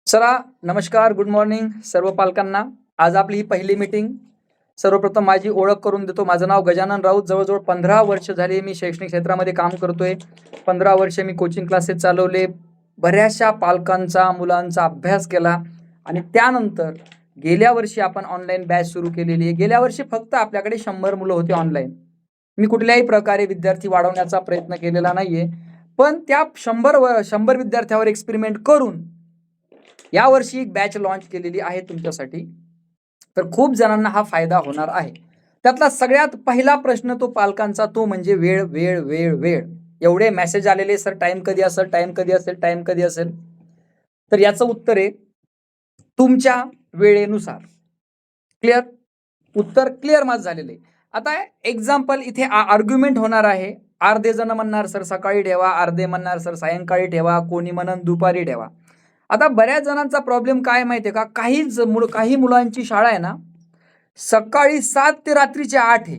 चला नमस्कार, good morning सर्व पालकांना. आज आपली ही पहिली मीटिंग. सर्वप्रथम माझी ओळख करून देतो. माझं नाव गजानन राऊत. जवळजवळ 15 वर्ष झाली मी शैक्षणिक क्षेत्रामध्ये काम करतोय. 15 वर्ष मी कोचिंग क्लासेस चालवले. बऱ्याचशा पालकांचा मुलांचा अभ्यास केला आणि त्यानंतर गेल्या वर्षी आपण ऑनलाईन बॅच सुरू केलेली आहे. गेल्या वर्षी फक्त आपल्याकडे 100 मुलं होती ऑनलाईन. मी कुठल्याही प्रकारे विद्यार्थी वाढवण्याचा प्रयत्न केलेला नाहीये, पण त्या 100 विद्यार्थ्यावर एक्सपेरिमेंट करून यावर्षी एक बॅच लॉन्च केलेली आहे तुमच्यासाठी. तर खूप जणांना हा फायदा होणार आहे. त्यातला सगळ्यात पहिला प्रश्न तो पालकांचा, तो म्हणजे वेळ वेळ वेळ वेळ. एवढे मेसेज आलेले, सर टाइम कधी असेल, टाइम कधी असेल, टाइम कधी असेल. तर याचं उत्तर आहे तुमच्या वेळेनुसार. क्लिअर? उत्तर क्लिअर माझं झालेलं आहे. आता एक्झाम्पल इथे आर्ग्युमेंट होणार आहे. अर्धे जण म्हणणार सर सकाळी ठेवा, अर्धे म्हणणार सर सायंकाळी ठेवा, कोणी म्हणन दुपारी ठेवा. आता बऱ्याच जणांचा प्रॉब्लेम काय माहितीये का, काही मुलांची शाळा आहे ना सकाळी 7 ते रात्रीचे 8 आहे.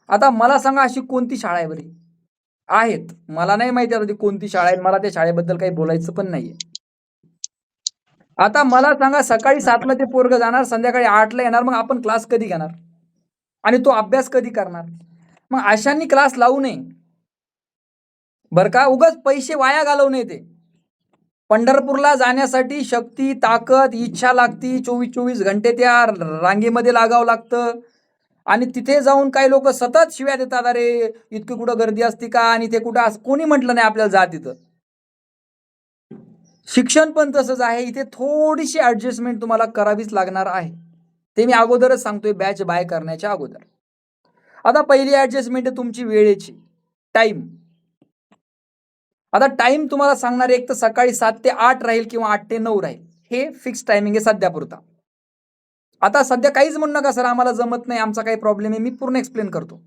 आता मला सांगा अशी कोणती शाळा आहे बरी? आहेत, मला नाही माहिती आता ती कोणती शाळा आहे, मला त्या शाळेबद्दल काही बोलायचं पण नाहीये. आता मला सांगा सकाळी 7ला ते पोरग जाणार, संध्याकाळी 8ला येणार, मग आपण क्लास कधी घेणार आणि तो अभ्यास कधी करणार? मग अशांनी क्लास लावू नये बर का. उगाच पैसे वाया घालवू नये. ते पंढरपूरला जाण्यासाठी शक्ती, ताकद, इच्छा लागती. 24-24 घंटे त्या रांगेमध्ये लागावं लागतं आणि तिथे जाऊन काही लोक सतत शिव्या देतात, अरे इतकी कुठं गर्दी असती का, आणि ते कुठं असं कोणी म्हटलं नाही आपल्याला जा तिथं. शिक्षण पण तसंच आहे. इथे थोडीशी ऍडजस्टमेंट तुम्हाला करावीच लागणार आहे. ते मी अगोदरच सांगतोय बॅच बाय करण्याच्या अगोदर. आता पहिली ऍडजस्टमेंट आहे तुमची वेळेची, टाइम. आता टाइम तुम्हाला सांगणार, एक तर सकाळी 7 ते 8 राहील किंवा 8 ते 9 राहील. हे फिक्स टायमिंग आहे सध्यापुरता. आता सध्या काहीच म्हणू नका सर आम्हाला जमत नाही, आमचा काही प्रॉब्लेम आहे. मी पूर्ण एक्सप्लेन करतो.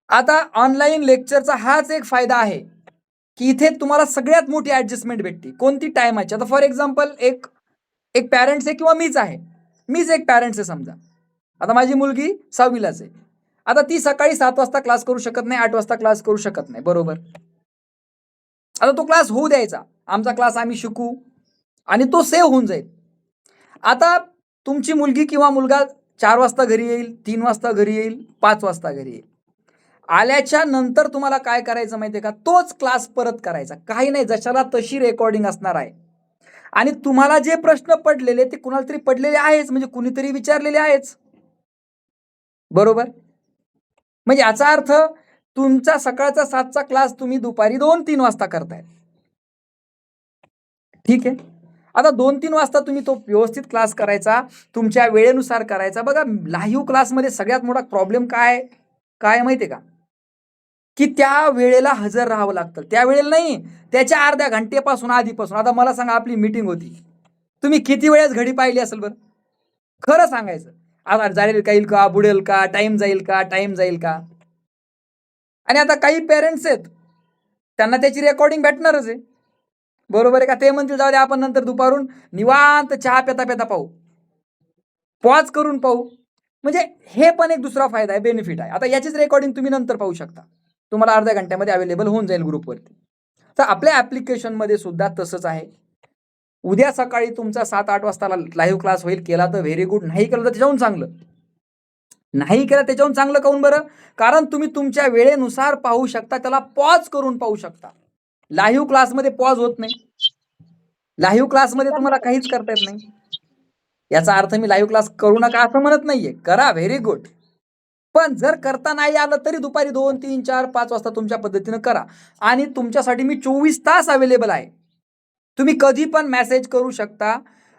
आता ऑनलाईन लेक्चरचा हाच एक फायदा आहे की इथे तुम्हाला सगळ्यात मोठी ऍडजस्टमेंट भेटते. कोणती? टायमाची. आता फॉर एक्झाम्पल एक पॅरेंट्स आहे किंवा मीच आहे, मीच एक पॅरेंट्स आहे समजा. आता माझी मुलगी 6वीलाच आहे. आता ती सकाळी 7 वाजता क्लास करू शकत नाही, 8 वाजता क्लास करू शकत नाही, बरोबर. आता तो क्लास होऊ द्यायचा, आमचा क्लास आम्ही शिकू आणि तो सेव्ह होऊन जाईल. आता तुमची मुलगी किंवा मुलगा 4 वाजता घरी येईल, 3 वाजता घरी येईल, 5 वाजता घरी येईल. आल्याच्या नंतर तुम्हाला काय करायचं माहितीये का, तोच क्लास परत करायचा. काही नाही, जशाला तशी रेकॉर्डिंग असणार आहे. आणि तुम्हाला जे प्रश्न पडलेले ते कुणाला तरी पडलेले आहेच, म्हणजे कुणीतरी विचारलेले आहेच, बरोबर. म्हणजे याचा अर्थ तुमचा सकाळचा 7चा क्लास तुम्ही दुपारी 2-3 वाजता करताय. ठीक आहे. आता 2-3 वाजता तुम्ही तो व्यवस्थित क्लास करायचा, तुमच्या वेळेनुसार करायचा. बघा लाईव्ह क्लासमध्ये सगळ्यात मोठा प्रॉब्लेम काय काय माहितीये का, की त्या वेळेला हजर राहावं लागतं. त्या वेळेला नाही, त्याच्या अर्ध्या घंटेपासून आधीपासून. आता मला सांगा, आपली मीटिंग होती, तुम्ही किती वेळेस घडी पाहिली असेल बरं? खरं सांगायचं. आता जाईल का, येईल का, बुडेल का, टाइम जाईल का, टाइम जाईल का. आणि आता काही पेरेंट्स आहेत, त्यांना त्याची रेकॉर्डिंग भेटणारच आहे, बरोबर आहे का. ते म्हणतील जाऊ दे आपण नंतर दुपारून निवांत चहा पेता पेता पाहू, पॉज करून पाहू. म्हणजे हे पण एक दुसरा फायदा आहे, बेनिफिट आहे. आता याचीच रेकॉर्डिंग तुम्ही नंतर पाहू शकता, तुम्हाला अर्ध्या घंट्यामध्ये अवेलेबल होऊन जाईल ग्रुपवरती. तर आपल्या ऍप्लिकेशनमध्ये सुद्धा तसंच आहे. उद्या सकाळी तुमचा 7-8 वाजता लाईव्ह क्लास होईल. केला तर व्हेरी गुड, नाही केलं तर त्याच्याहून चांगलं. नाही केलं त्याच्याहून चांगलं काऊन बरं? कारण तुम्ही तुमच्या वेळेनुसार पाहू शकता, त्याला पॉज करून पाहू शकता. लाईव्ह क्लासमध्ये पॉज होत नाही. लाईव्ह क्लासमध्ये तुम्हाला काहीच करता येत नाही. याचा अर्थ मी लाईव्ह क्लास करू नका असं म्हणत नाहीये, करा, व्हेरी गुड. पण जर करता नाही आलं तरी दुपारी 2, 3, 4, 5 वाजता तुमच्या पद्धतीनं करा. आणि तुमच्यासाठी मी 24 तास अवेलेबल आहे. तुम्ही कधी पण मेसेज करू शकता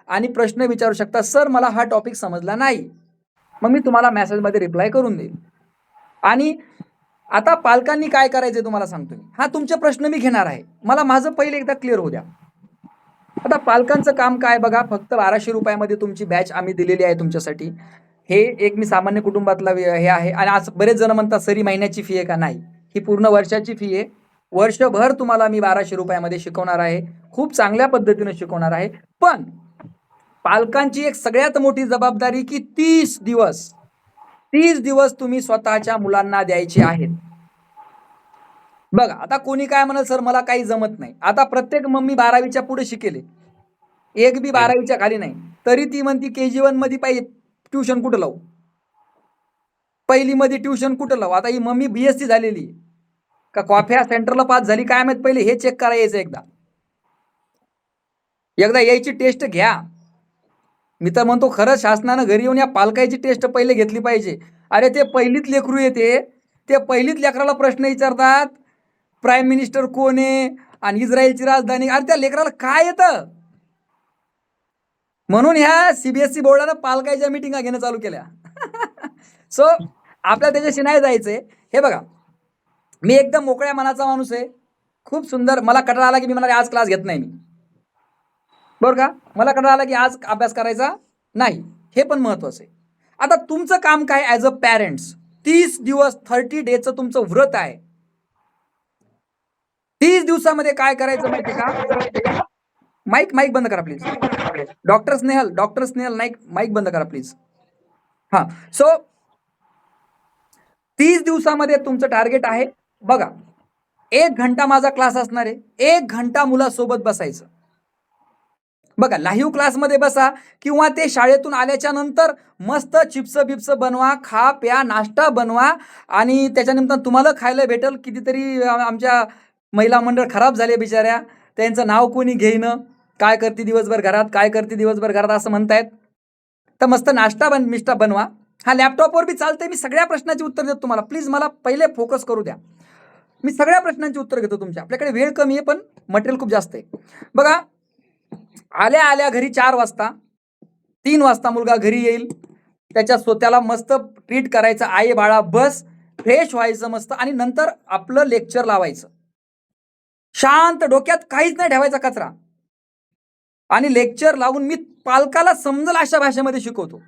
आणि प्रश्न विचारू शकता, सर मला हा टॉपिक समजला नाही, मग मी तुम्हाला मेसेजमध्ये रिप्लाय करून देईल. आणि आता पालकांनी काय करायचंय तुम्हाला सांगतो मी. हा तुमचे प्रश्न मी घेणार आहे, मला माझं पहिले एकदा क्लिअर होऊ द्या. आता पालकांचं काम काय बघा, फक्त 1200 रुपयामध्ये तुमची बॅच आम्ही दिलेली आहे तुमच्यासाठी. हे एक मी सामान्य कुटुंबातला हे आहे. आणि आज बरेच जण म्हणतात सर ही महिन्याची फी आहे का, नाही, ही पूर्ण वर्षाची फी आहे. वर्षभर तुम्हाला मी 1200 रुपयामध्ये शिकवणार आहे, खूप चांगल्या पद्धतीने शिकवणार आहे. पण पालकांची एक सगळ्यात मोठी जबाबदारी की 30 दिवस तुम्ही स्वतःच्या मुलांना द्यायचे आहेत. बघा आता कोणी काय म्हणाल सर मला काही जमत नाही. आता प्रत्येक मम्मी 12वीच्या पुढे शिकेले, एक बी 12वीच्या खाली नाही. तरी ती म्हणती KG1 मध्ये पाहिजे ट्युशन कुठं लावू, पहिली मध्ये ट्युशन कुठं लावू. आता ही मम्मी BSc झालेली का कॉफ्या सेंटरला पास झाली काय माहित, पहिले हे चेक करायचं एकदा यायची टेस्ट घ्या. मी तर म्हणतो खरंच शासनानं घरी येऊन या पालकाची टेस्ट पहिले घेतली पाहिजे. अरे ते पहिलीत लेकरू येते, ते पहिलीत लेकराला प्रश्न विचारतात प्राईम मिनिस्टर कोण आहे आणि इस्रायलची राजधानी. अरे त्या लेकराला काय येतं. म्हणून ह्या CBSE बोर्डानं पालकाच्या मिटिंगा घेणं चालू केल्या. सो आपल्याला त्याच्याशी नाही जायचंय. हे बघा, मी एकदम मोकळ्या मनाचा माणूस आहे, खूप सुंदर. मला कंटाळा आला की मी म्हणाले आज क्लास घेत नाही मी, बरं का. मला कंटाळा आला की आज अभ्यास करायचा नाही, हे पण महत्वाचं आहे. आता तुमचं काम काय ॲज अ पॅरेंट्स, 30 दिवस 30 डेचं तुमचं व्रत आहे. 30 दिवसामध्ये काय करायचं माहिती का. माईक बंद करा प्लीज. डॉक्टर स्नेहल माईक बंद करा प्लीज. हा, सो 30 दिवसामध्ये तुमचं टार्गेट आहे. बघा, 1 घंटा माझा क्लास असणार आहे, 1 घंटा मुलासोबत बसायचं. बघा, लाईव्ह क्लासमध्ये बसा किंवा ते शाळेतून आल्याच्या नंतर मस्त चिप्स बिप्स बनवा, खा प्या, नाश्ता बनवा आणि त्याच्यानंतर तुम्हाला खायला भेटेल. कितीतरी आमच्या महिला मंडळ खराब झाले बिचाऱ्या, त्यांचं नाव कोणी घेईनं, काय करते दिवसभर घरात असं म्हणतायत. तर मस्त नाश्ता मिष्टा बनवा. हा, लॅपटॉपवर बी चालतंय, मी सगळ्या प्रश्नांची उत्तर देतो तुम्हाला. प्लीज मला पहिले फोकस करू द्या, मी सगळ्या प्रश्नांची उत्तर घेतो तुमच्या. आपल्याकडे वेळ कमी आहे पण मटेरियल खूप जास्त आहे. बघा, आल्या घरी 4 वाजता, 3 वाजता मुलगा घरी येईल, त्याच्या स्वतःला मस्त ट्रीट करायचं, आई बाळा बस, फ्रेश व्हायचं मस्त, आणि नंतर आपलं लेक्चर लावायचं. शांत, डोक्यात काहीच नाही ठेवायचा कचरा, आणि लेक्चर लावून मी पालकाला समजल अशा भाषेमध्ये शिकवतो.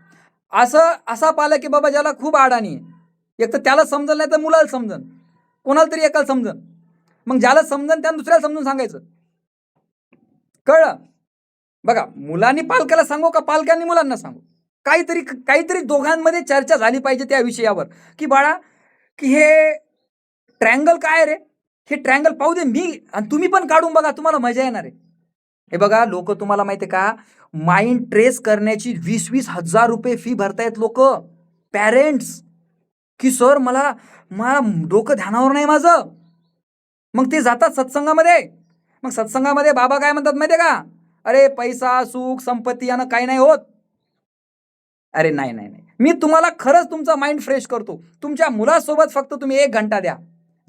असा पालक की बाबा ज्याला खूप अडाणी आहे, एक तर त्याला समजल नाही तर मुलाला समजन, कोणाला तरी एकाला समजन, मग ज्याला समजन त्यानं दुसऱ्याला समजून सांगायचं. कळलं. बघा, मुलांनी पालकाला सांगू का पालकांनी मुलांना सांगू, काहीतरी दोघांमध्ये चर्चा झाली पाहिजे त्या विषयावर, की बाळा की हे ट्रँगल काय रे, हे ट्रँगल पाहू दे मी आणि तुम्ही पण काढून बघा, तुम्हाला मजा येणार आहे. हे बघा, लोक तुम्हाला माहिती आहे का, माइंड ट्रेस करण्याची 20-20 हजार रुपये फी भरतायत लोक, पॅरेंट्स, की सर मला डोकं ध्यानावर नाही माझं. मग ते जातात सत्संगामध्ये. मग सत्संगामध्ये बाबा काय म्हणतात माहितीये का, अरे पैसा सुख संपत्ती यानं काही नाही होत. अरे नाही, मी तुम्हाला खरंच तुमचा माइंड फ्रेश करतो. तुमच्या मुलासोबत फक्त तुम्ही 1 घंटा द्या,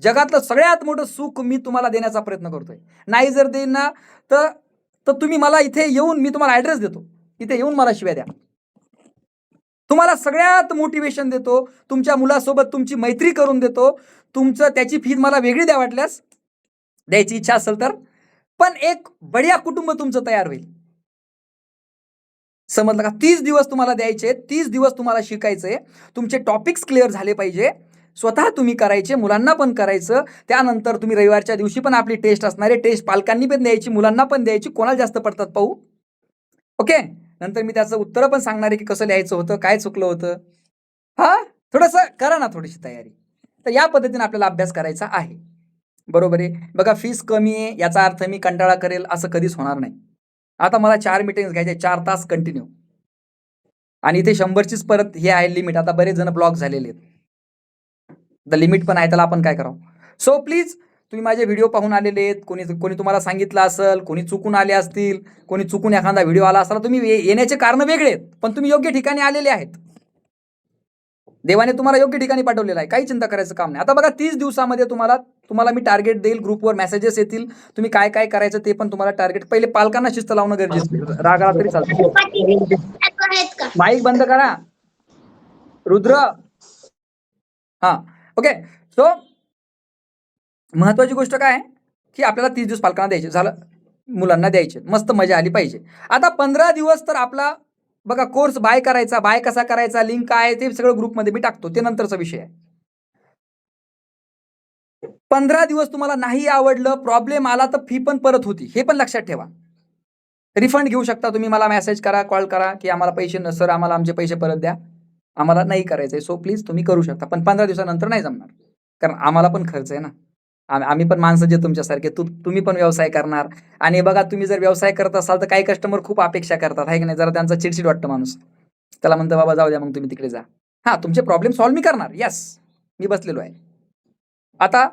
जगातलं सगळ्यात मोठं सुख मी तुम्हाला देण्याचा प्रयत्न करतोय. नाही जर देईन ना तर तुम्ही मला इथे येऊन, मी तुम्हाला ऍड्रेस देतो, इथे येऊन मला शिव्या द्या. तुम्हाला सगळ्यात मोटिवेशन देतो, तुमच्या मुलासोबत तुमची मैत्री करून देतो. तुमचं त्याची फी मला वेगळी द्या वाटल्यास, द्यायची इच्छा असेल तर, पण एक बढिया कुटुंब तुमचं तयार होईल. समजलं का. 30 दिवस तुम्हाला द्यायचे, 30 दिवस तुम्हाला शिकायचंय. तुमचे टॉपिक्स क्लिअर झाले पाहिजे, स्वतः तुम्ही करायचे, मुलांना पण करायचं. त्यानंतर तुम्ही रविवारच्या दिवशी पण आपली टेस्ट असणार आहे, टेस्ट पालकांनी पण द्यायची, मुलांना पण द्यायची, कोणाला जास्त पडतात पाहू. ओके, नंतर मी त्याचं उत्तर पण सांगणार आहे की कसं लिहायचं होतं, काय चुकलं होतं. हा, थोडंसं करा ना थोडीशी तयारी. तर या पद्धतीने आपल्याला अभ्यास करायचा आहे, बरोबर आहे. बघा, फीस कमी आहे याचा अर्थ मी कंटाळा करेल असं कधीच होणार नाही. आता मला 4 मीटिंग्स घ्यायचे, 4 तास कंटिन्यू, आणि इथे 100चीच परत हे आहे लिमिट. आता बरेच जण ब्लॉक झालेले आहेत, द लिमिट पण आहे, त्याला आपण काय करावं. सो प्लीज, तुम्ही माझे व्हिडिओ पाहून आलेले आहेत, कोणी तुम्हाला सांगितलं असेल, कोणी चुकून आले असतील, कोणी चुकून एखादा व्हिडिओ आला असला, तुम्ही येण्याचे कारण वेगळे आहेत, पण तुम्ही योग्य ठिकाणी आलेले आहेत. देवाने तुम्हाला योग्य ठिकाणी पाठवलेलं आहे, काही चिंता करायचं काम नाही. आता बघा, 30 दिवसामध्ये तुम्हाला मी टार्गेट देईल, ग्रुपवर मेसेजेस येतील, तुम्ही काय काय करायचं ते पण तुम्हाला टार्गेट. पहिले पालकांना शिस्त लावणं गरजेचं, रागाला तरी चालतं. माईक बंद करा रुद्र. हा, ओके. सो महत्वाची गोष्ट काय आहे की आपल्याला 30 दिवस पालकांना द्यायचे, झालं, मुलांना द्यायचे, मस्त मजा आली पाहिजे. आता 15 दिवस तर आपला बघा कोर्स बाय करायचा, बाय कसा करायचा, लिंक काय ते सगळं ग्रुपमध्ये मी टाकतो, ते नंतरचा विषय आहे. 15 दिवस तुम्हाला नाही आवडलं, प्रॉब्लेम आला तर फी पण परत होती, हे पण लक्षात ठेवा. रिफंड घेऊ शकता तुम्ही, मला मेसेज करा, कॉल करा की आम्हाला पैसे सर, आम्हाला आमचे पैसे परत द्या, आम्हाला नाही करायचंय. सो प्लीज तुम्ही करू शकता, पण 15 दिवसानंतर नाही जमणार, कारण आम्हाला पण खर्च आहे ना. आम्ही पण माणसं जे तुमच्यासारखे, तुम्ही पण व्यवसाय करणार. आणि बघा, तुम्ही जर व्यवसाय करत असाल तर काही कस्टमर खूप अपेक्षा करतात, आहे की नाही? जरा त्यांचा चिडचिड वाटतं माणूस, त्याला म्हणतं बाबा जाऊ द्या, मग तुम्ही तिकडे जा. हा, तुमचे प्रॉब्लेम सॉल्व्ह मी करणार, यस, मी बसलेलो आहे. आता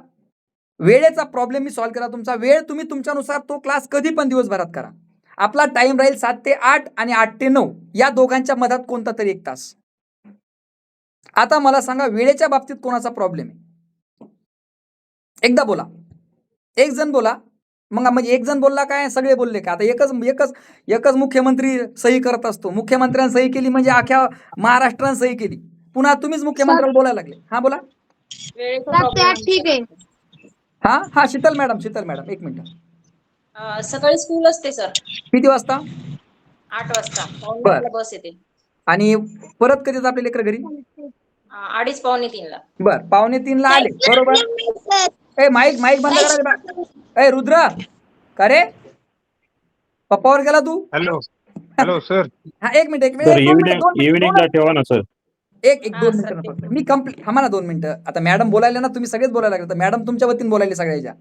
वेळेचा प्रॉब्लेम मी सॉल्व्ह केला तुमचा. वेळ तुम्ही तुमच्यानुसार तो क्लास कधी पण दिवसभरात करा. आपला टाइम राहील 7 ते 8 आणि 8 ते 9 या दोघांच्या मधात कोणता तरी 1 तास. आता मला सांगा, वेळेच्या बाबतीत कोणाचा प्रॉब्लेम आहे? एकदा बोला, एक जण बोला. मग म्हणजे एक जण बोलला काय सगळे बोलले का? आता एकच मुख्यमंत्री सही करत असतो. मुख्यमंत्र्यांनी सही केली म्हणजे अख्ख्या महाराष्ट्रानं सही केली. पुन्हा तुम्हीच मुख्यमंत्र्याला बोलायला लागले. हा बोला. ठीक आहे. हा शीतल मॅडम, एक मिनिट. सकाळी स्कूल असते सर. किती वाजता? 8 वाजता. बर. बस येते. आणि परत कधी आपले लेकर घरी? 2:30 पावणे 3 ला. बर, पावणे 3 ला आले, बरोबर. माईक बंद करा. रुद्र, का रे पप्पावर गेला तू? Hello sir. हा, एक मिनिट. इव्हिनिंगला ठेवा ना सर. एक 2 मिनिटं फक्त मी कंप्लीट. थांबा ना 2 मिनिटं. आता मॅडम बोलायला ना, तुम्ही सगळेच बोलायला लागले. तर मॅडम तुमच्या वतीने बोलायले सगळ्याच्या.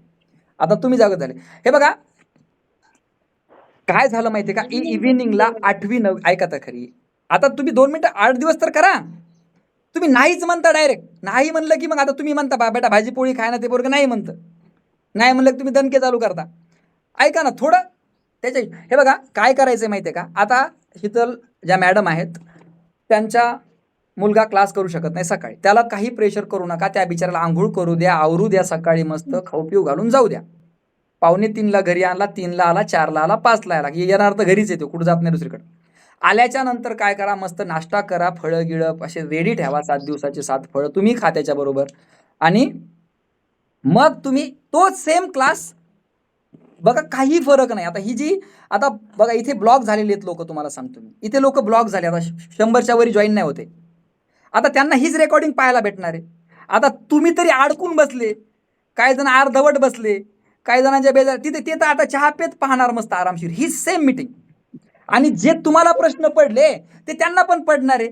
आता तुम्ही जागत झाले. हे बघा काय झालं माहितीये का, इव्हिनिंगला 8वी 9वी, ऐका तर खरी. आता तुम्ही 2 मिनिटं 8 दिवस तर करा. तुम्ही नाहीच म्हणता डायरेक्ट. नाही म्हणलं की मग आता तुम्ही म्हणता बेटा भाजी पोळी खाय ना, ते पोरगं नाही म्हणतं. नाही म्हणलं की तुम्ही दणके चालू करता. ऐका ना थोडं त्याच्या. हे बघा काय करायचंय माहितीये का, आता शीतल ज्या मॅडम आहेत त्यांच्या मुलगा क्लास करू शकत नाही सकाळी, त्याला काही प्रेशर करू नका. त्या बिचाराला आंघोळ करू द्या, आवरू द्या, सकाळी मस्त खाऊ पिऊ घालून जाऊ द्या. पावणे 3ला घरी आणला, 3ला आला, 4ला आला, 5ला आला, येणार तर घरीच येतो, कुठं जात नाही दुसरीकडे. आल्याच्या नंतर काय करा, मस्त नाश्ता करा, फळं गिळं असे रेडी ठेवा, 7 दिवसाचे 7 फळं तुम्ही खा त्याच्याबरोबर. आणि मग तुम्ही तो सेम क्लास बघा, काही फरक नाही. आता बघा इथे ब्लॉक झालेले आहेत लोक, तुम्हाला सांगतो मी, इथे लोक ब्लॉक झाले, आता 100च्या वरी जॉईन नाही होते. आता त्यांना हीच रेकॉर्डिंग पाहायला भेटणार आहे. आता तुम्ही तरी अडकून बसले, काही जण अर्धवट बसले, काही जणांच्या बेजार तिथे, ते तर आता चहा पेत पाहणार मस्त आरामशीर ही सेम मीटिंग. आणि जे तुम्हाला प्रश्न पडले ते त्यांना पण पडणार आहे,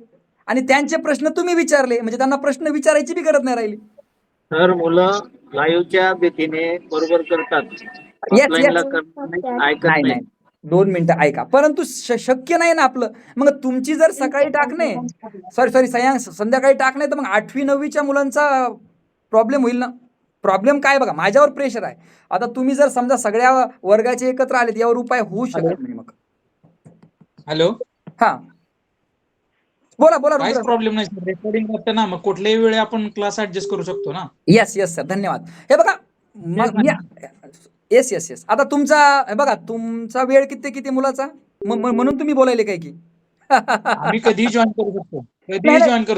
आणि त्यांचे प्रश्न तुम्ही विचारले म्हणजे त्यांना प्रश्न विचारायची बी गरज नाही राहिली. सर, मुलं लाईव्हच्या भीतीने बरोबर करतात, ऑफलाईनला ऐकत नाही, 2 मिनिटं ऐका. परंतु शक्य नाही ना आपलं. मग तुमची जर सकाळी टाकणे, सॉरी संध्याकाळी टाकणे, तर मग 8वी 9वीच्या मुलांचा प्रॉब्लेम होईल ना. प्रॉब्लेम काय बघा, माझ्यावर प्रेशर आहे. आता तुम्ही जर समजा सगळ्या वर्गाचे एकत्र आलेत, यावर उपाय होऊ शकत नाही. मग हॅलो, हा बोला. काहीच प्रॉब्लेम नाही सर. रेकॉर्डिंग करते ना, मग कुठल्याही वेळी आपण क्लास ऍडजस्ट करू शकतो ना. येस सर, धन्यवाद. हे बघा मग येस. आता तुमचा, हे बघा तुमचा वेळ किती मुलाचा, म्हणून तुम्ही बोलायले काय की आम्ही कधीही जॉईन करू शकतो,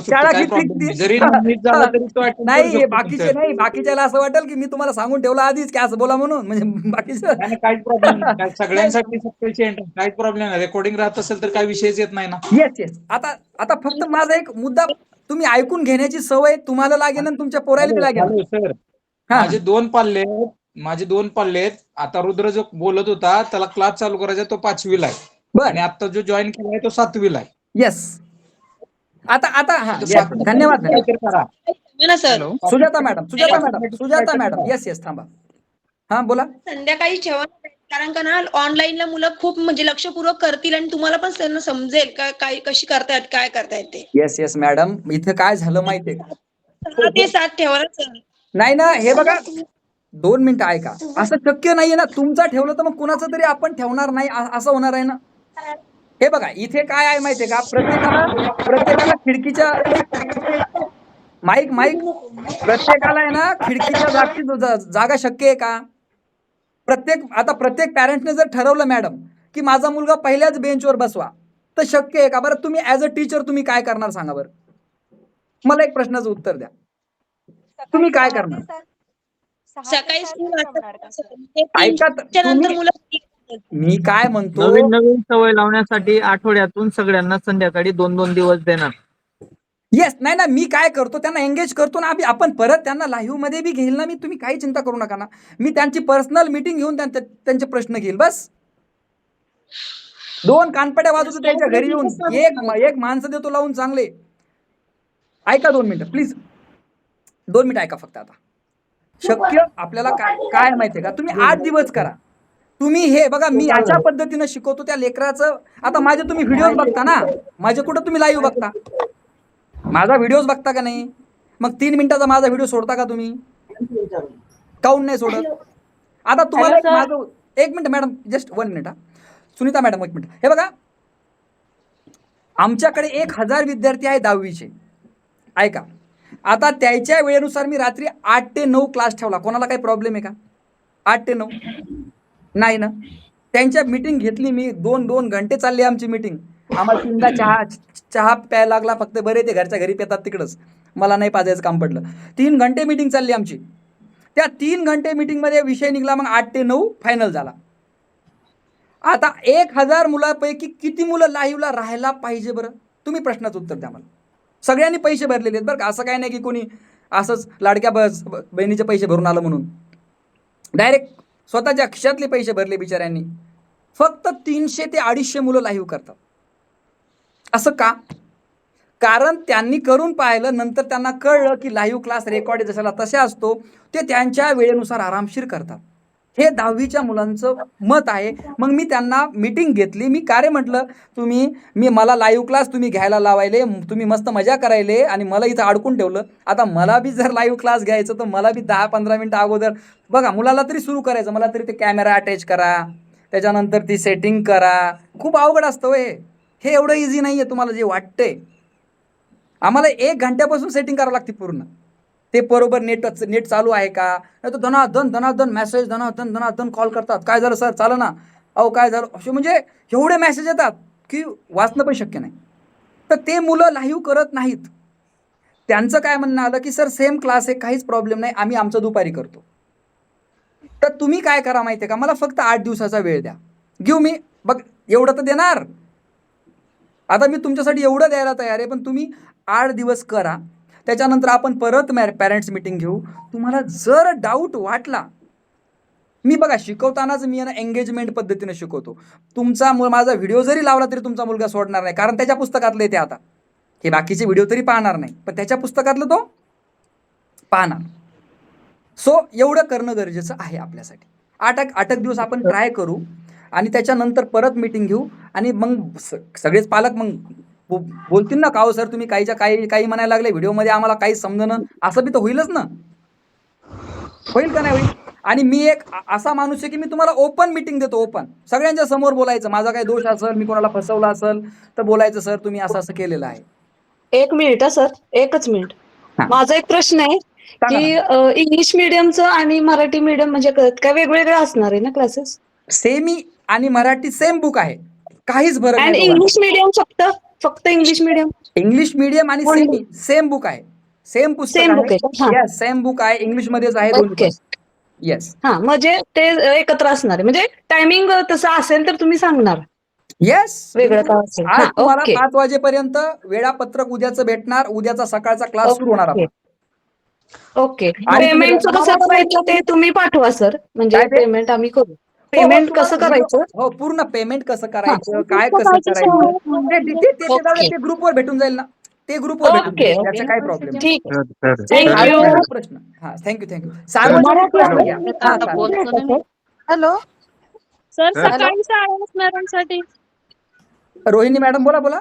शाळा काय किती प्रॉब्लेम जरी non-miss झाला तरी तो attend करू नाही. शकतो बाकीचे नाही, बाकीच्याला असं वाटेल की मी तुम्हाला सांगून ठेवलं आधीच की असं बोला म्हणून, म्हणजे बाकीचं काहीच प्रॉब्लेम नाही. सगळ्यांसाठी काहीच प्रॉब्लेम नाही. रेकॉर्डिंग राहत असेल तर काही विषयच येत नाही ना. येस. आता फक्त माझा एक मुद्दा, तुम्ही ऐकून घेण्याची सवय तुम्हाला लागेल आणि तुमच्या पोराला बी लागेल. सर, माझे 2 पाल्ले आहेत. आता रुद्र जो बोलत होता त्याला क्लास चालू करायचा, तो 5वीला आहे. आणि आता जो जॉईन केलाय तो 7वीला आहे. येस. आता धन्यवाद. सुजाता मॅडम येस थांबा. हा बोला. संध्याकाळी ठेवा, कारण का ना ऑनलाईनला मुलं खूप म्हणजे लक्षपूर्वक करतील आणि तुम्हाला पण त्यांना समजेल काय कशी करतायत, काय करतायत ते. येस मॅडम, इथे काय झालं माहितीये का, 6 ते 7 ठेवा सर. नाही ना. हे बघा 2 मिनिटं ऐका, असं शक्य नाहीये ना. तुमचा ठेवलं तर मग कुणाचं तरी आपण ठेवणार नाही, असं होणार आहे ना. हे बघा इथे काय आहे माहितीये का, प्रत्येकाला खिडकीच्या माईक प्रत्येकाला आहे ना खिडकीच्या जागा शक्य आहे का? प्रत्येक पॅरेंटने जर ठरवलं मॅडम की माझा मुलगा पहिल्याच बेंचवर बसवा, तर शक्य आहे का? बरं तुम्ही ऍज अ टीचर तुम्ही काय करणार सांगा बरं. मला एक प्रश्नाचं उत्तर द्या, तुम्ही काय करणार? सकाळी स्कूल ऐका नंतर मुलं, मी काय म्हणतो, नवीन सवय लावण्यासाठी आठवड्यातून सगळ्यांना संध्याकाळी 2-2 दिवस देणार. येस. नाही ना, मी काय करतो त्यांना एंगेज करतो ना. आपण परत त्यांना लाईव्ह मध्ये बी घेईल ना मी, तुम्ही काही चिंता करू नका ना. मी त्यांची पर्सनल मीटिंग घेऊन त्यांचे प्रश्न घेईल. बस 2 कानपड्या वाजवतो त्यांच्या घरी येऊन, एक माणसं देतो लावून चांगले. ऐका 2 मिनिटं प्लीज, 2 मिनिटं ऐका फक्त. आता शक्य आपल्याला काय माहितीये का, तुम्ही 8 दिवस करा. तुम्ही हे बघा, मी अशा पद्धतीनं शिकवतो त्या लेकराचं. आता माझे तुम्ही व्हिडिओज बघता ना, माझे कुठं तुम्ही लाईव्ह बघता, माझा व्हिडिओज बघता का नाही? मग 3 मिनिटाचा माझा व्हिडिओ सोडता का तुम्ही? काऊन नाही सोडत? आता तुम्हाला माझं 1 minute madam, just 1 minute. Sunita madam 1 minute. हे बघा, आमच्याकडे 1000 विद्यार्थी आहे 10वीचे. ऐका, आता त्याच्या वेळेनुसार मी रात्री 8 ते 9 क्लास ठेवला. कोणाला काही प्रॉब्लेम आहे का? 8 ते 9 नाही ना? त्यांच्या मीटिंग घेतली मी, 2 घंटे चालली आमची मीटिंग. आम्हाला 3दा चहा प्यायला लागला. फक्त बरे ते घरच्या घरी पितात तिकडंच, मला नाही पाजायचं काम पडलं. 3 घंटे मीटिंग चालली आमची. त्या 3 घंटे मीटिंगमध्ये विषय निघाला, मग 8 ते 9 फायनल झाला. आता 1000 मुलांपैकी किती मुलं लाईव्हला राहायला पाहिजे बरं? तुम्ही प्रश्नाचं उत्तर द्या मला. सगळ्यांनी पैसे भरलेले आहेत बरं का, असं काय नाही की कोणी असंच लाडक्या बहिणीचे पैसे भरून आलं म्हणून. डायरेक्ट स्वतःच्या खिशातले पैसे भरले बिचाऱ्यांनी. फक्त 300 ते 250 मुलं लाईव्ह करतात. असं का? कारण त्यांनी करून पाहिलं, नंतर त्यांना कळलं की लाईव्ह क्लास रेकॉर्ड जशाला तसे असतो, ते त्यांच्या वेळेनुसार आरामशीर करतात. हे 10वीच्या मुलांचं मत आहे. मग मी त्यांना मीटिंग घेतली. मी काय रे म्हटलं, मला लाईव्ह क्लास तुम्ही घ्यायला लावायले, तुम्ही मस्त मजा करायले आणि मला इथं अडकून ठेवलं. आता मला बी जर लाईव्ह क्लास घ्यायचं तर मला बी 10-15 मिनिटं अगोदर बघा, मुलाला तरी सुरू करायचं, मला तरी ते कॅमेरा अटॅच करा, त्याच्यानंतर ती सेटिंग करा. खूप अवघड असतं हे एवढं इझी नाही आहे तुम्हाला जे वाटतंय. आम्हाला 1 घंट्यापासून सेटिंग करावं लागते पूर्ण. ते बरोबर नेट चालू आहे का, नाही तर धनाधन मेसेज, धनाधन कॉल करतात. काय झालं सर, चालं ना, अहो काय झालं, असे म्हणजे एवढे मेसेज येतात की वाचणं पण शक्य नाही. तर ते मुलं लाईव्ह करत नाहीत. त्यांचं काय म्हणणं आलं की सर सेम क्लास आहे, काहीच प्रॉब्लेम नाही, आम्ही आमचं दुपारी करतो. तर तुम्ही काय करा माहिती आहे का, मला फक्त 8 दिवसाचा वेळ द्या. घेऊ मी, बघ एवढं तर देणार. आता मी तुमच्यासाठी एवढं द्यायला तयार आहे, पण तुम्ही 8 दिवस करा. त्याच्यानंतर आपण परत पॅरेंट्स मीटिंग घेऊ. तुम्हाला जर डाऊट वाटला, मी बघा शिकवतानाच मी एंगेजमेंट पद्धतीने शिकवतो. माझा व्हिडिओ जरी लावला तरी तुमचा मुलगा सोडणार नाही, कारण त्याच्या पुस्तकातलं येते. आता हे बाकीचे व्हिडिओ तरी पाहणार नाही, पण त्याच्या पुस्तकातलं तो पाहणार. सो एवढं करणं गरजेचं आहे आपल्यासाठी. 8 दिवस आपण ट्राय करू आणि त्याच्यानंतर परत मीटिंग घेऊ. आणि मग सगळेच पालक मग बोलतील ना, का हो सर तुम्ही काही म्हणायला लागले व्हिडिओमध्ये, आम्हाला काही समजणं, असं बी तर होईलच ना, होईल का नाही होईल? आणि मी एक असा माणूस आहे की मी तुम्हाला ओपन मीटिंग देतो. ओपन सगळ्यांच्या समोर बोलायचं. माझा काही दोष असेल, मी कोणाला फसवलं असेल तर बोलायचं, सर तुम्ही असं केलेलं आहे. 1 मिनिट सर, 1च मिनिट. माझा एक प्रश्न आहे की इंग्लिश मिडियमचं आणि मराठी मिडियम म्हणजे काय वेगवेगळे असणार आहे ना क्लासेस? सेमी आणि मराठी सेम बुक आहे, काहीच फरक आणि नाही. इंग्लिश मिडियम फक्त इंग्लिश मिडियम? इंग्लिश मिडियम आणि सेमी सेम बुक आहे, सेम पुस्तक आहे. सेम बुक आहे, इंग्लिश मध्येच आहे दोन्ही. येस, हा, म्हणजे ते एकत्र असणार आहे. म्हणजे टायमिंग तसं असेल तर तुम्ही सांगणार? येस, वेगळं काय असेल? आज तुम्हाला 5 वाजेपर्यंत वेळापत्रक उद्याचं भेटणार. उद्याचा सकाळचा क्लास सुरू होणार आपण. ओके. पेमेंटचं कसं करायचं ते तुम्ही पाठवा सर, म्हणजे पेमेंट आम्ही करू. पेमेंट कसं करायचं? हो, पूर्ण पेमेंट कसं करायचं, काय कसं करायचं ते ग्रुपवर भेटून जाईल ना, ते ग्रुपवर भेटून जाईल, त्याचा काही प्रॉब्लेम नाही. ठीक आहे. प्रश्न, हा, थँक्यू. सार्वजनिक प्रश्न घ्या. हॅलो सर, सकाळी शाळा असणाऱ्यांसाठी रोहिणी मॅडम बोला.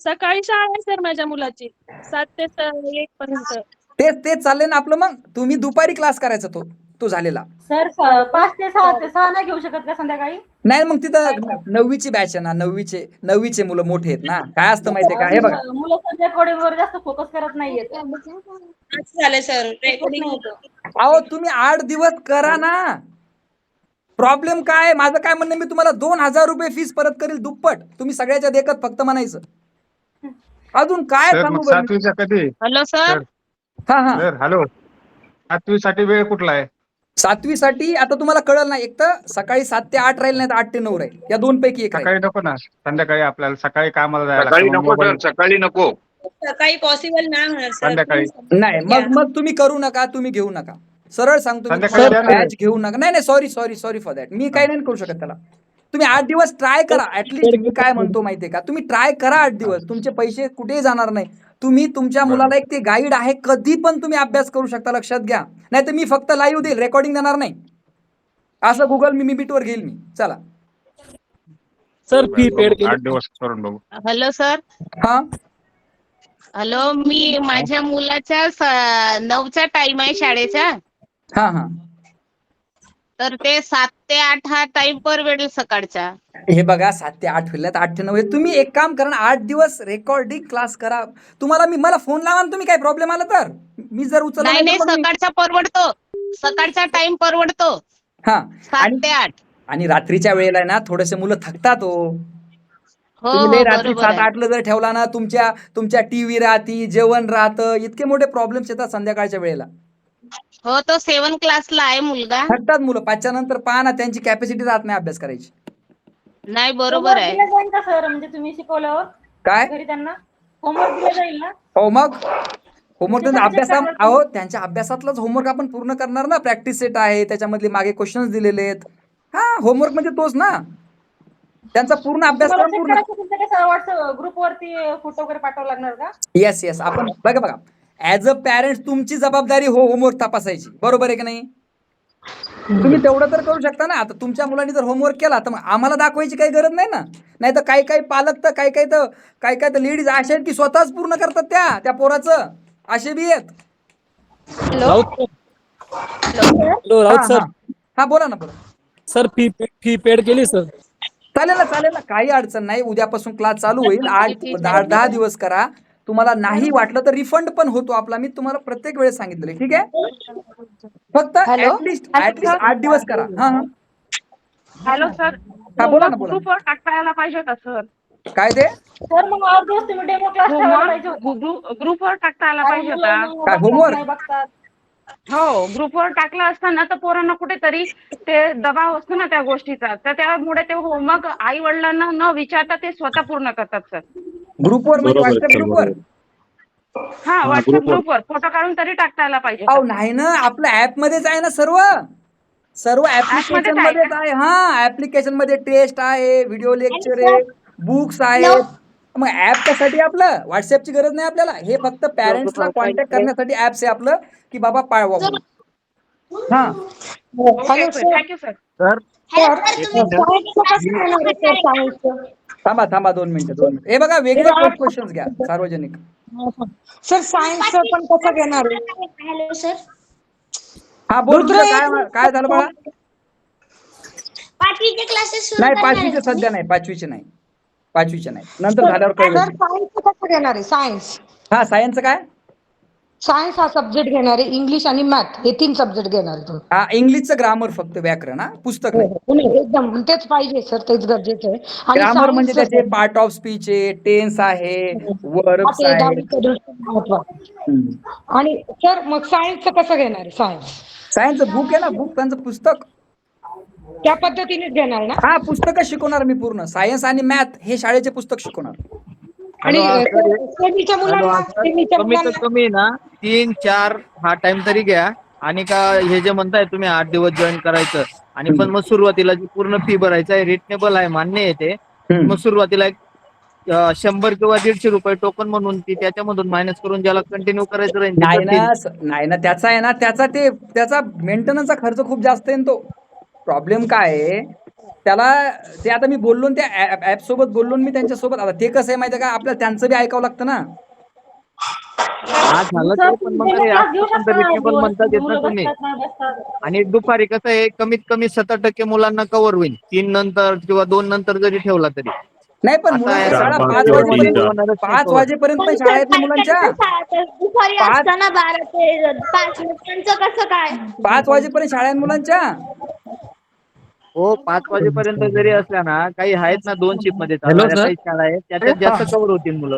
सकाळी शाळा आहे सर माझ्या मुलाची 7 ते 1 पर्यंत. तेच चाललंय ना आपलं. मग तुम्ही दुपारी क्लास करायचा तो झालेला. सर 5 ते 6 नाही घेऊ शकत का संध्याकाळी? नाही, मग तिथं 9वीची बॅच आहे ना, 9वीचे मुलं मोठे आहेत ना. काय असतं माहितीये का, हे बघा, मुलं रेकॉर्डिंगवर जास्त फोकस करत नाहीयेत. झालंय सर, रेकॉर्डिंग होतं. अहो तुम्ही 8 दिवस करा ना. प्रॉब्लेम काय? माझं काय म्हणणं, मी तुम्हाला 2000 रुपये फीस परत करील दुप्पट. तुम्ही सगळ्याच्या देखत फक्त म्हणायचं. अजून काय सांगू? 7वीचा कधी? Hello sir. हा सर हॅलो, 7वीसाठी वेळ कुठला आहे? 7वीसाठी आता तुम्हाला कळलं ना, एक तर सकाळी 7 ते 8 राहील, नाही तर 8 ते 9 राहील. या 2 पैकी एक राहील. सकाळी नको ना, संध्याकाळी आपल्याला सकाळी कामाला जायला सकाळी लागतं. नको सर, सकाळी नको. सकाळी पॉसिबल नाही होणार सर. संध्याकाळी. नाही, मग तुम्ही करू नका, तुम्ही घेऊ नका. सरळ सांगतो, संध्याकाळी द्या ना. बॅच घेऊ नका. नाही, सॉरी फॉर दॅट. मी काही नाही करू शकत त्याला. तुम्ही 8 दिवस ट्राय करा ऍटलीस्ट. मी काय म्हणतो माहितीये का, तुम्ही ट्राय करा 8 दिवस. तुमचे पैसे कुठेही जाणार नाही. तुम्ही तुमच्या मुलाला एक ते गाईड आहे, कधी पण तुम्ही अभ्यास करू शकता, लक्षात घ्या. नाही तर मी फक्त लाईव्ह देईल, रेकॉर्डिंग देणार नाही. असं गुगल मीटवर घेईल मी. चला सर फी पेड 8 दिवस करून बघू. Hello sir. हा हॅलो, मी माझ्या मुलाच्या 9चा टाइम आहे शाळेचा, हा हा तर ते 7 ते 8 हा टाइम परवडेल सकाळचा. हे बघा 7 ते 8 होईल, 8 ते 9. तुम्ही एक काम करा ना, 8 दिवस रेकॉर्डिंग क्लास करा. तुम्हाला मला फोन लावा ना, तुम्ही काय प्रॉब्लेम आला तर मी जर उचलला नाही नाही, तर मग मी- सकाळचा परवडतो, सकाळचा टाइम परवडतो, हा 7 ते 8. आणि रात्रीच्या वेळेला आहे ना थोडेसे मुलं थकतात हो. हो तुम्ही हो, रात्री बरोबर 7-8 ला जर ठेवला ना, तुमच्या टीव्ही राहती, जेवण राहतं, इतके मोठे प्रॉब्लेम्स येतात संध्याकाळच्या वेळेला. हो, तो 7 क्लासला आहे मुलगा. थकतात मुलं 5च्या नंतर. पहा ना, त्यांची कॅपॅसिटी राहत नाही अभ्यास करायची. नाही, बरोबर आहे. दिलं जाईल का सर, म्हणजे तुम्ही शिकवल्यावर काय घरी त्यांना होमवर्क दिला जाईल ना? हो मग होमवर्क त्यांचा त्याच्यामध्ये अभ्यासा काय अहो त्यांच्या अभ्यासातलाच होमवर्क आपण पूर्ण करणार ना. प्रॅक्टिस सेट आहे, त्याच्यामधले मागे क्वेश्चन्स दिलेले आहेत. हा होमवर्क म्हणजे तोच ना, त्यांचा पूर्ण अभ्यासक्रम पूर्ण. व्हॉट्सअप ग्रुप वरती फोटो वगैरे पाठवावं लागणार का? येस आपण बघा ऍज अ पॅरेंट्स तुमची जबाबदारी होमवर्क तपासायची, बरोबर आहे की नाही. तुम्ही तेवढं तर करू शकता ना. आता तुमच्या मुलांनी जर होमवर्क केला तर मग आम्हाला दाखवायची काही गरज नाही ना. नाही तर काही पालक तर काही तर लेडीज अशा आहेत की स्वतःच पूर्ण करतात त्या पोराचं, असे बी आहेत. राऊत हा, सर. हा बोला ना. सर फी पेड केली सर. चालेल ना, काही अडचण नाही. उद्यापासून क्लास चालू होईल. 8-10 दिवस करा. तुम्हाला नाही वाटलं तर रिफंड पण होतो आपला. मी तुम्हाला प्रत्येक वेळेस सांगितलं, ठीक आहे. फक्त ऍटलिस्ट 8 दिवस करा. हा हॅलो सर. हा बोला ना. ग्रुपवर टाकायला पाहिजे होता सर. काय ते सर मग 8 दिवस तुम्ही डेमो क्लास ठेवायला पाहिजे होता. ग्रुपवर टाकता आला पाहिजे होता. काय होमवर्क? नाही बघतात. हो, ग्रुपवर टाकला असताना तर पोरांना कुठेतरी ते दबाव असतो ना त्या गोष्टीचा, तर त्यामुळे ते होमवर्क आई वडिलांना न विचारता ते स्वतः पूर्ण करतात सर. ग्रुपवर म्हणजे व्हॉट्सअप ग्रुपवर? हा, व्हॉट्सअप ग्रुपवर फोटो काढून तरी टाकता आला पाहिजे. अहो नाही ना, आपलं ऍप मध्येच आहे ना सर्व ऍप्लिकेशन मध्येच आहे. हा ऍप्लिकेशन मध्ये टेस्ट आहे, व्हिडिओ लेक्चर आहे, बुक्स आहेत. मग ऍप कशासाठी आपलं? व्हॉट्सअपची गरज नाही आपल्याला. हे फक्त पॅरेंट्सला कॉन्टॅक्ट करण्यासाठी ऍप्स आहे आपलं, की बाबा पाळवा म्हणून. हा hello sir. Thank you sir. Sir थांबा 2 मिनिटं. हे बघा वेगळे क्वेश्चन्स घ्या सार्वजनिक. सर सायन्सचं पण कसं घेणार आहे? Hello sir. हा बोल, काय झालं बाळा? 5वीचे क्लासेस नाही 5वीचे सध्या नाही, 5वीचे नाही. नंतर झाल्यावर कळलं. सायन्सचं कसं घेणार आहे? सायन्स हा सायन्सचं काय? सायन्स हा सब्जेक्ट घेणार आहे, इंग्लिश आणि मॅथ हे 3 सब्जेक्ट घेणार आहे. हा इंग्लिशचं ग्रामर फक्त, व्याकरण, हा पुस्तक नाही. एकदम तेच पाहिजे सर, तेच गरजेचं आहे. आणि ग्रामर म्हणजे science त्याचे पार्ट ऑफ स्पीच आहे, टेन्स आहे, वर्ब्स ते आहे. 10वीच्या दृष्टीने महत्त्वाचं. आणि सर मग सायन्सचं कसं घेणार आहे? सायन्सचं बुक आहे ना, त्यांचं पुस्तक. त्या पद्धतीनेच घेणार ना? हा पुस्तकं शिकवणार मी पूर्ण. सायन्स आणि मॅथ हे शाळेचे पुस्तक शिकवणार. आणि सेमीच्या मुलांना कमीत कमी ना 3-4 हा टाइम तरी घ्या. आणि का हे जे म्हणताय तुम्ही 8 दिवस जॉईन करायचं, आणि पण मग सुरुवातीला जी पूर्ण फी भरायचं आहे, रिटनेबल आहे, मान्य आहे ते. मग सुरुवातीला 100 किंवा 150 रुपये टोकन म्हणून ती त्याच्यामधून मायनस करून ज्याला कंटिन्यू करायचं राहील. नाही ना त्याचा आहे ना, त्याचा मेंटेनन्सचा खर्च खूप जास्त आहे. तो प्रॉब्लेम काय आहे त्याला, ते आता मी बोललो त्या ऍप सोबत बोललो मी त्यांच्यासोबत. आता ते कसं आहे माहिती आहे का, आपल्याला त्यांचं बी ऐकावं लागतं ना. आज झालं ते, पण मग रिटनेबल म्हणतात येत ना तुम्ही. आणि दुपारी कसं आहे, कमीत कमी 70% मुलांना कव्हर होईल. 3 नंतर किंवा 2 नंतर जरी ठेवला तरी. नाही पण मुलांची शाळा 5 वाजेपर्यंत पण शाळा आहेत मुलांच्या. दुपारी असताना 12 ते 5 त्यांचं कसं काय? 5 वाजेपर्यंत शाळा आहेत मुलांच्या. हो 5 वाजेपर्यंत जरी असल्या ना, काही आहेत ना 2 शिफ्ट मध्ये चालणाऱ्या काही शाळा आहेत, त्याच्यात जास्त कव्हर होतील मुलं.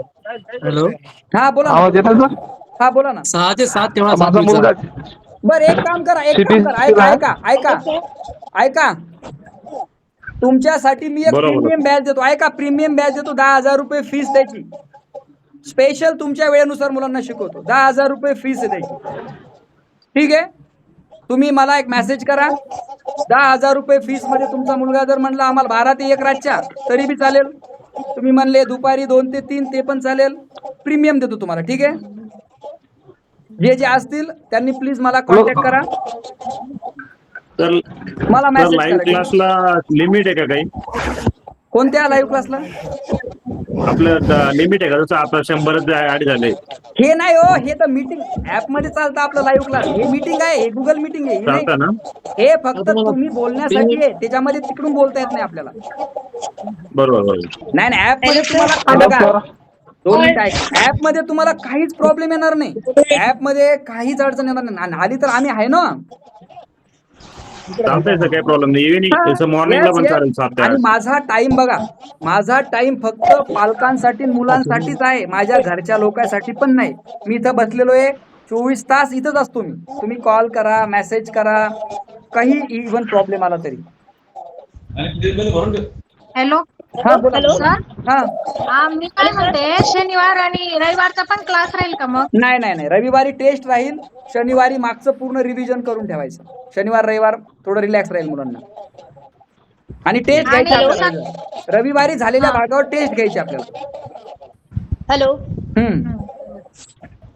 हॅलो. हा बोला हा बोला ना. 6 ते 7 तेवढा. बरं एक काम करा, ऐका तुमच्यासाठी मी एक प्रीमियम बॅच देतो. ऐका, प्रीमियम बॅच देतो. 10,000 रुपये फीस त्याची. स्पेशल तुमच्या वेळेनुसार मुलांना शिकवतो. 10,000 रुपये फीस आहे त्याची, ठीक आहे. तुम्ही मला एक मेसेज करा. 10,000 रुपये फीस मध्ये तुमचा मुलगा जर म्हणला आम्हाला 12 ते 1 रातच्या तरी बी चालेल. तुम्ही म्हणले दुपारी 2 ते 3 ते पण चालेल, प्रीमियम देतो तुम्हाला. ठीक आहे, जे जे असतील त्यांनी प्लीज मला कॉन्टॅक्ट करा, तर मला मेसेज लाईव्ह करा. क्लासला लिमिट आहे का काही? कोणत्या लाईव्ह क्लासला? आपलं लिमिट आहे का? जसं आता 100 ऍड झाले. हे नाही हो, हे तर मीटिंग ऍप मध्ये चालतं आपलं लाईव्ह क्लास. हे मीटिंग आहे, हे गुगल मीटिंग आहे. हे नाही, चालतं ना? हे फक्त तुम्ही बोलण्यासाठी आहे, त्याच्यामध्ये तिकडून बोलता येत नाही आपल्याला. बरोबर. नाही नाही, ऍप मध्ये तुम्हाला बघा, 2 मिनिटं ऐका, ऍप मध्ये तुम्हाला काहीच प्रॉब्लेम येणार नाही, ऍप मध्ये काहीच अडचण येणार नाही. आणि आली तर आम्ही आहे ना, चालतंय सर, काही प्रॉब्लेम नाही. इव्हिनिंग मॉर्निंगला पण चालेल 7 ते 8. आणि माझा टाइम बघा, माझा टाइम फक्त पालकांसाठी मुलांसाठीच आहे, माझ्या घरच्या लोकांसाठी पण नाही. मी इथं बसलेलो आहे, 24 तास इथंच असतो मी. तुम्ही कॉल करा, मेसेज करा, काही इव्हन प्रॉब्लेम आला तरी. हॅलो हा बोला. हा मी काय म्हणते, शनिवार आणि रविवारचा पण क्लास राहील का मग? नाही नाही नाही, रविवारी टेस्ट राहील, शनिवारी मागचं पूर्ण रिव्हिजन करून ठेवायचं. शनिवार रविवार थोडं रिलॅक्स राहील मुलांना. आणि टेस्ट घ्यायची आपल्याला, रविवारी झालेल्या भागावर टेस्ट घ्यायची आपल्याला. हॅलो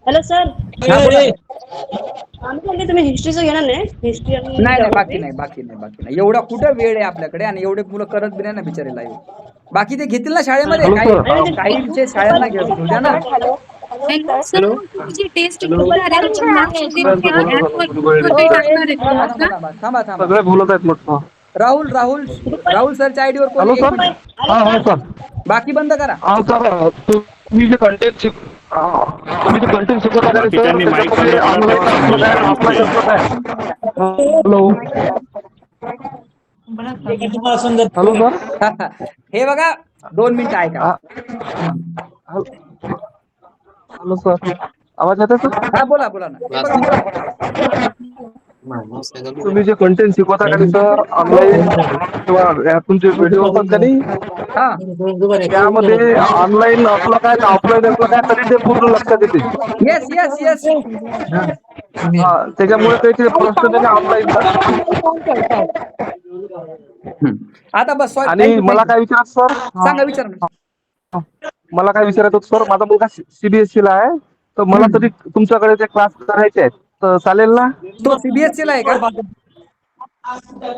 हॅलो सर, आम्ही म्हणते तुम्ही हिस्ट्रीचं घेणार नाही? हिस्ट्री नाही बाकी नाही. एवढा कुठं वेळ आहे आपल्याकडे, आणि एवढे मुलं करत बी नाही ना बिचारे लाईव्ह. बाकी ते घेतील ना शाळेमध्ये, काही विषय शाळेला घेऊ द्या ना. थांबा. राहुल सरच्या आयडीवर बाकी बंद करा. तुम्ही जे कंटेंट शिकवता हॅलो सर, हे बघा 2 मिनिटं ऐका. हॅलो सर, आवाज येतो सर? हा बोला ना. तुम्ही जे कंटेंट शिकवता का सर ऑनलाईन किंवा तुमचे व्हिडिओ होतात का नाही, त्यामध्ये ऑनलाईन असलं काय ऑफलाईन असलं काय तरी ते पूर्ण लक्षात येते. येस. त्याच्यामुळे काही प्रश्न ऑनलाईन. आता बस. आणि मला काय विचारायचं सर, सांगा, विचारा. मला काय विचारायचं होतं सर, माझा मुलगा CBSE ला आहे, तर मला तरी तुमच्याकडे ते क्लास करायचे आहेत, तर चालेल ना? तो CBSE ला आहे का?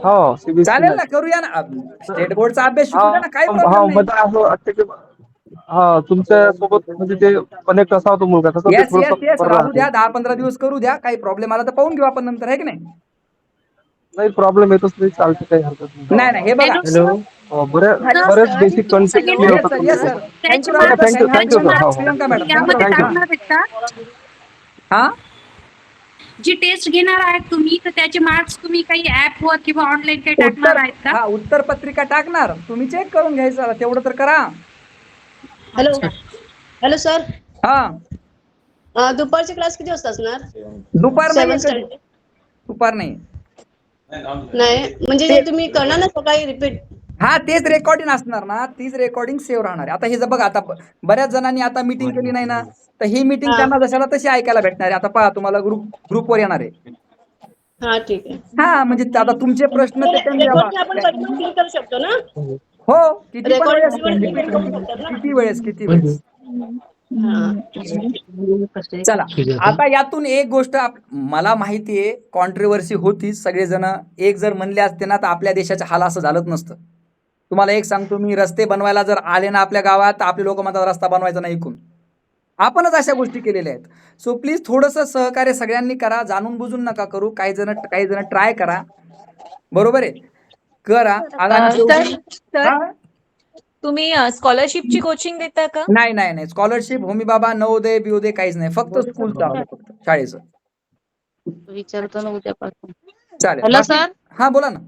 हो, CBSE चालेल ना, करूया ना. स्टेट बोर्डचा अभ्यास शिकूया ना, काही प्रॉब्लेम नाही. असं वाटतं की तुमच्या सोबत म्हणजे ते कनेक्ट असा होतो मुलगा, तसं येस राहू द्या, 10-15 दिवस करू द्या. काही प्रॉब्लेम आला तर पाहून घेऊ आपण नंतर, आहे की नाही? नाही, प्रॉब्लेम येतच नाही, चालते, काही हरकत नाही. हे बघा, बरेच बेसिक कंटेंट. प्रियंका मॅडम, हा जी टेस्ट घेणार आहेत तुम्ही, तर त्याचे मार्क्स तुम्ही काही ऍप वर किंवा ऑनलाईन काही टाकणार आहेत का? हा, उत्तर पत्रिका टाकणार, तुम्ही चेक करून घ्यायचं, तेवढं तर करा. हॅलो सर, हा, दुपारचे क्लास किती वाजता असणार? दुपार नाही. म्हणजे जे तुम्ही करणार ना सकाळी रिपीट? हा, तेच रेकॉर्डिंग असणार ना, तीच रेकॉर्डिंग सेव्ह राहणार आहे. आता हे बघा, आता बऱ्याच जणांनी आता मीटिंग केली नाही ना, तर ही मीटिंग त्यांना जशाला तशी ऐकायला भेटणार आहे. आता पहा, तुम्हाला ग्रुपवर येणार आहे. हा, ठीक आहे. हा, म्हणजे आता तुमचे प्रश्न ते त्यांनी आपण कंटिन्यू करू शकतो ना? हो, किती वेळेस. चला, आता यातून एक गोष्ट मला माहिती आहे, कॉन्ट्रोवर्सी होतीच. सगळेजण एक जर म्हणले असते ना, तर आपल्या देशाच्या हाल असं झालंच नसतं. तुम्हाला एक सांगतो मी, रस्ते बनवायला जर आले ना आपल्या गावात, तर आपले लोक म्हणतात रस्ता बनवायचा नाही ऐकून. आपणच अशा गोष्टी केलेल्या आहेत. सो प्लीज थोडंसं सहकार्य सगळ्यांनी करा, जाणून बुजून नका करू. काही जण ट्राय करा, बरोबर आहे, करा. तुम्ही स्कॉलरशिपची कोचिंग देता का? नाही, स्कॉलरशिप, होमी बाबा, नवोदय बिवोदय काहीच नाही, फक्त स्कूल फक्त शाळेचं विचारतो ना उद्यापासून. चालेल. हॅलो सर, हा बोला ना.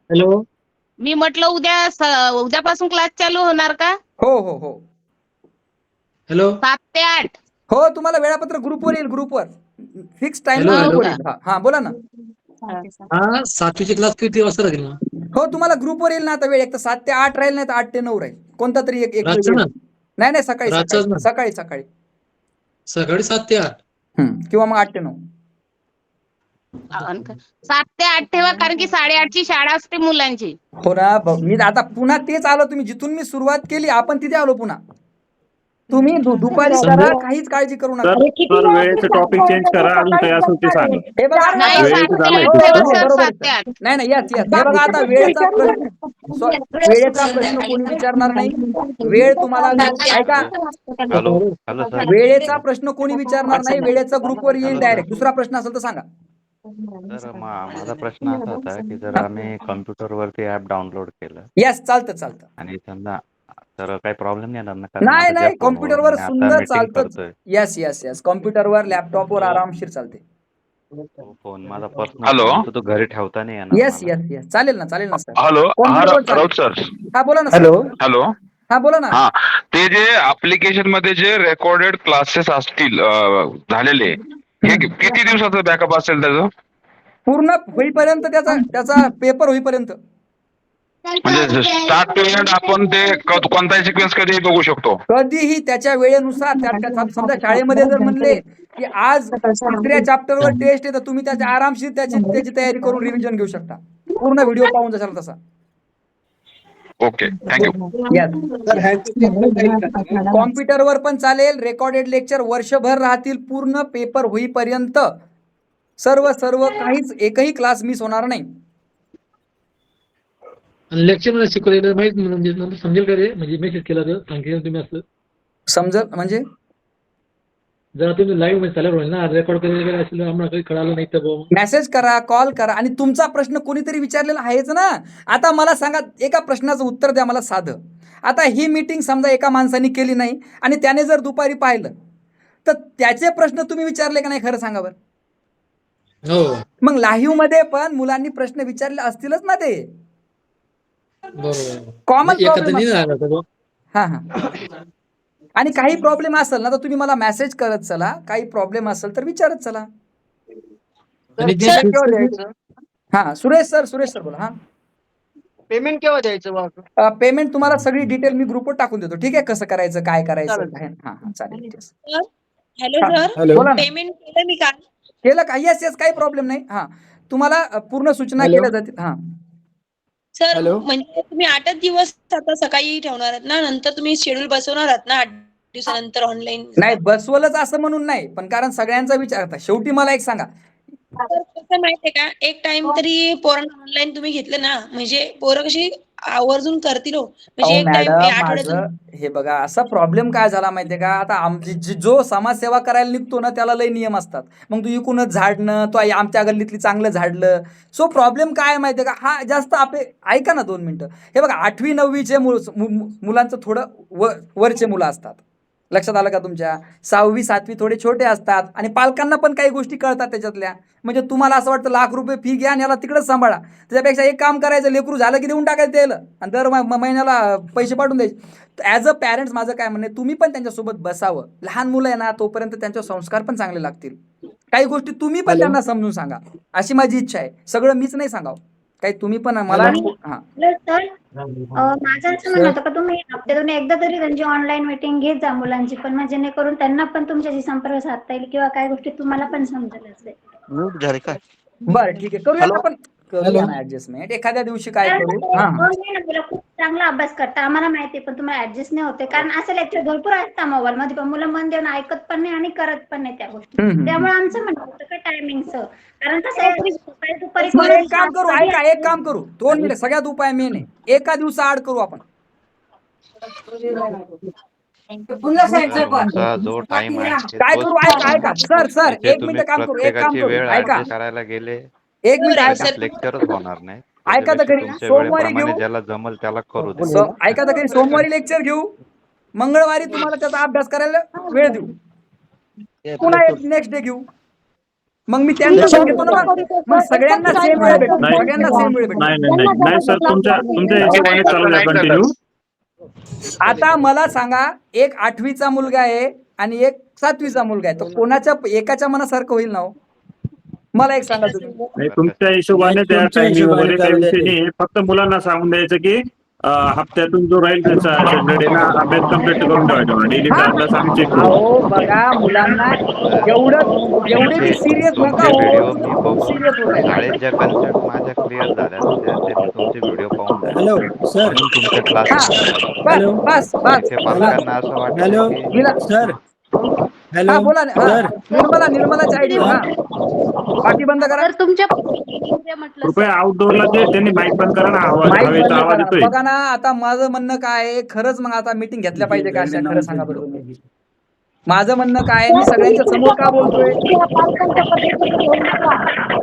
हॅलो, मी म्हटलं उद्यापासून क्लास चालू होणार का? हो. हॅलो, 7 ते 8. हो, तुम्हाला वेळापत्रक ग्रुपवर येईल, ग्रुपवर फिक्स टाइम. हा बोला ना. 7वीचे क्लास किती वाजता राहील ना? हो, तुम्हाला ग्रुपवर येईल ना आता वेळ. एक तर 7 ते 8 राहील, नाही तर 8 ते 9 राहील, कोणता तरी एक. नाही, सकाळी 7 ते 8 किंवा मग 8 ते 9. 7 ते 8 ठेवा, कारण की 8:30ची शाळा असते मुलांची. मी आता पुन्हा तेच आलो, तुम्ही जिथून मी सुरुवात केली आपण तिथे आलो पुन्हा. तुम्ही दुपारी करा, काहीच काळजी करू नका. सर वेळेचं टॉपिक चेंज करा, अजून काही असेल ते सांगा. हे बघा नाही, आता- 7 ते 8 हो, ठेवा हो, सर, बरोबर 7 ते आहे. 8. नाही यस हे बघा आता वेळेचा प्रश्न कोणी विचारणार नाही. वेळ तुम्हाला ऐका, हॅलो हॅलो सर. वेळेचा प्रश्न कोणी विचारणार नाही. वेळेचा ग्रुपवर येईल डायरेक्ट. दुसरा प्रश्न असेल तर सांगा. सर माझा प्रश्न असा होता की जर आम्ही कॉम्प्युटरवरती ऍप डाउनलोड केलं यस चालतं आणि समजा तर काही प्रॉब्लेम नाही येणार ना? नाही नाही, कॉम्प्युटरवर सुंदर चालतं. करतोय यस कॉम्प्युटरवर लॅपटॉपवर आरामशीर चालते. फोन माझा पर्सनल तो घरी ठेवता नाही येणार यस मला. चालेल ना सर. हॅलो कॉम्प्युटरवर राऊत सर. हा बोला ना. हॅलो हॅलो हा बोला ना. हा, ते जे ऍप्लिकेशन मध्ये जे रेकॉर्डेड क्लासेस असतील झालेले, हे किती दिवसाचं बॅकअप असेल त्याचं? पूर्ण होईपर्यंत त्याचा पेपर होईपर्यंत. म्हणजे स्टार्ट टू एंड आपण ते कोणताही सिक्वेन्स कधी बघू शकतो? कधीही त्याच्या वेळेनुसार. समजा शाळेमध्ये जर म्हणले की आज 3ऱ्या चॅप्टरवर टेस्ट आहे, तर तुम्ही त्याच्या आरामशीर त्याची तयारी करून रिव्हिजन घेऊ शकता. पूर्ण व्हिडिओ पाहून जशाल तसा. Okay, thank you. कॉम्प्युटरवर पण चालेल. रेकॉर्डेड लेक्चर वर्षभर राहतील पूर्ण पेपर होईपर्यंत. सर्व काहीच एकही क्लास मिस होणार नाही. लेक्चर मध्ये शिकवलेलं माहित म्हणजे नंतर समजेल का रे? म्हणजे मेसेज केला तर सांगितलं तुम्ही असलं समजल म्हणजे जर तुम्ही लाईव्ह मध्ये चालू होईल ना, रेकॉर्ड केलेलं असेल आम्हाला काही कळालं नाही तर मेसेज करा, कॉल करा. आणि तुमचा प्रश्न कोणीतरी विचारलेला आहेच ना. आता मला सांगा, एका प्रश्नाचं उत्तर द्या मला साधं. आता ही मीटिंग समजा एका माणसाने केली नाही आणि त्याने जर दुपारी पाहिलं, तर त्याचे प्रश्न तुम्ही विचारले का नाही? खरं सांगा बरं. हो. मग लाईव्ह मध्ये पण मुलांनी प्रश्न विचारले असतीलच ना ते. बरोबर. कॉमन एखादं नाही आला तर हा. आणि काही प्रॉब्लेम असेल ना तर तुम्ही मला मेसेज करत चला. काही प्रॉब्लेम असेल तर विचारत चला. हा सुरेश सर बोला. हा पेमेंट केव्हा द्यायचं? पेमेंट तुम्हाला सगळी डिटेल मी ग्रुपवर टाकून देतो. ठीक आहे, कसं करायचं, काय करायचं. हा चालेल. हॅलो हा, सर, बोला ना. पेमेंट केलं मी काल. केलं का? यस काही प्रॉब्लेम नाही. हा तुम्हाला पूर्ण सूचना केल्या जातील. हा सर, म्हणजे तुम्ही 8च दिवस आता सकाळी ठेवणार आहात ना, नंतर तुम्ही शेड्यूल बसवणार आहात ना 8 दिवसानंतर ऑनलाईन? नाही बसवलंच असं म्हणून नाही, पण कारण सगळ्यांचा विचार करता. शेवटी मला एक सांगा, कसं माहितीये का, एक टाइम तरी पोरांना ऑनलाईन तुम्ही घेतलं ना, म्हणजे पोरं कशी आवर्जून करतील हो. म्हणजे एक टाइम मॅडम आठवड्यातून. माझं हे बघा, असा प्रॉब्लेम काय झाला माहितीये का, आता जो समाजसेवा करायला निघतो ना त्याला लय नियम असतात. मग तू इकूनच झाडणं, तो आमच्या गल्लीतली चांगलं झाडलं. सो प्रॉब्लेम काय माहितीये का, हा जास्त ऐका ना 2 मिनिटं. हे बघा 8वी 9वीचे मुलांचं थोडं वरचे मुलं असतात. लक्षात आलं का तुमच्या? 6वी 7वी थोडे छोटे असतात आणि पालकांना पण काही गोष्टी कळतात त्याच्यातल्या. म्हणजे तुम्हाला असं वाटतं लाख रुपये फी घ्या आणि याला तिकडेच सांभाळा. त्याच्यापेक्षा एक काम करायचं, लेकरू झालं की देऊन टाकायचं त्याला आणि दर महिन्याला पैसे पाठवून द्यायचे. ॲज अ पॅरेंट्स माझं काय म्हणणं आहे, तुम्ही पण त्यांच्यासोबत बसावं. लहान मुलं आहे ना, तोपर्यंत त्यांचे संस्कार पण चांगले लागतील. काही गोष्टी तुम्ही पण त्यांना समजून सांगा, अशी माझी इच्छा आहे. सगळं मीच नाही सांगावं, काही तुम्ही पण मला. हा सर, माझं असं म्हणणं होतं का तुम्ही हप्त्यातून एकदा तरी त्यांची ऑनलाईन मीटिंग घेत जा मुलांची पण, म्हणजे जेणेकरून त्यांना पण तुमच्याशी संपर्क साधता येईल किंवा काही गोष्टी तुम्हाला पण समजेल असेल. बरं ठीक आहे, करूया आपण. करूया ना ऍडजस्टमेंट एखाद्या दिवशी. काय करू? मुलं खूप चांगला अभ्यास करतात आम्हाला माहिती आहे, पण तुम्हाला ऍडजस्ट नाही होते कारण असं लेक्चर भरपूर असतात मोबाईल मध्ये, पण मुलं मन देऊन ऐकत पण नाही आणि करत पण नाही त्या गोष्टी. त्यामुळे आमचं म्हणणं होतं का टायमिंगचं, कारण कसं आहे दुपारी एक काम करू, ऐका, एक काम करू, 2 मिनिट. सगळ्यात उपाय मेन आहे, एका दिवसा आड करू आपण. जो टाइम आहे काय करू? ऐका सर, 1 मिनिट काम करू. एक काम करू, ऐका, करायला गेले 1 मिनिट ऐका. लेक्चरच होणार नाही. ऐका तर खरी, सोमवारी घेऊ. ज्याला जमल त्याला करू दे. ऐका तर खरी, सोमवारी लेक्चर घेऊ, मंगळवारी तुम्हाला त्याचा अभ्यास करायला वेळ देऊ, पुन्हा नेक्स्ट डे घेऊ. मग मी त्यांचा पण घेतो ना, मग सगळ्यांना सेम वेळ भेटतो. सगळ्यांना सेम वेळ भेटतो. नाही सर, तुमच्या हिशोबाने चालू द्या कंटिन्यू. आता मला सांगा, एक 8वीचा मुलगा आहे आणि एक 7वीचा मुलगा आहे, तर कोणाच्या एकाच्या मनासारखं होईल ना? मला एक सांगा तुम्ही. तुमच्या हिशोबाने त्या टायमिंग वगैरे काही विषय नाही. फक्त मुलांना सांगून द्यायचं की हप्त्यातून जो राहील त्याचा सॅटर्डे ना अभ्यास कम्प्लीट करून ठेवायचा डेली प्लस आम्ही चेक करू. अहो बघा मुलांना एवढे बी सिरियस नका तुमचे हो, व्हिडिओ तुम्ही मी खूप बघून सिरियस होत आहे. शाळेत ज्या कन्सेप्ट माझ्या क्लिअर झाल्यात ते मी तुमचे व्हिडिओ पाहून झाले हॅलो सर. म्हणून तुमचे हा क्लासेस जॉईन केले. हॅलो बस इथे पालकांना असं वाटतंय हॅलो की सर. हॅलो हा बोला ना. हा, सर. निर्मलाची आयडी हा? बाकी बंद करा. तर तुमच्या म्हटलं कृपया आउटडोअरला ते त्यांनी माईक बंद करा ना, आवाज माईक हवेचा बंद आवाज करा. येतोय. बघा ना आता माझं म्हणणं काय आहे, खरंच मग आता मीटिंग घेतल्या पाहिजे का अशा? खरं सांगा बरं तुम्ही. माझं म्हणणं काय आहे, मी सगळ्यांच्या समोर का बोलतोय?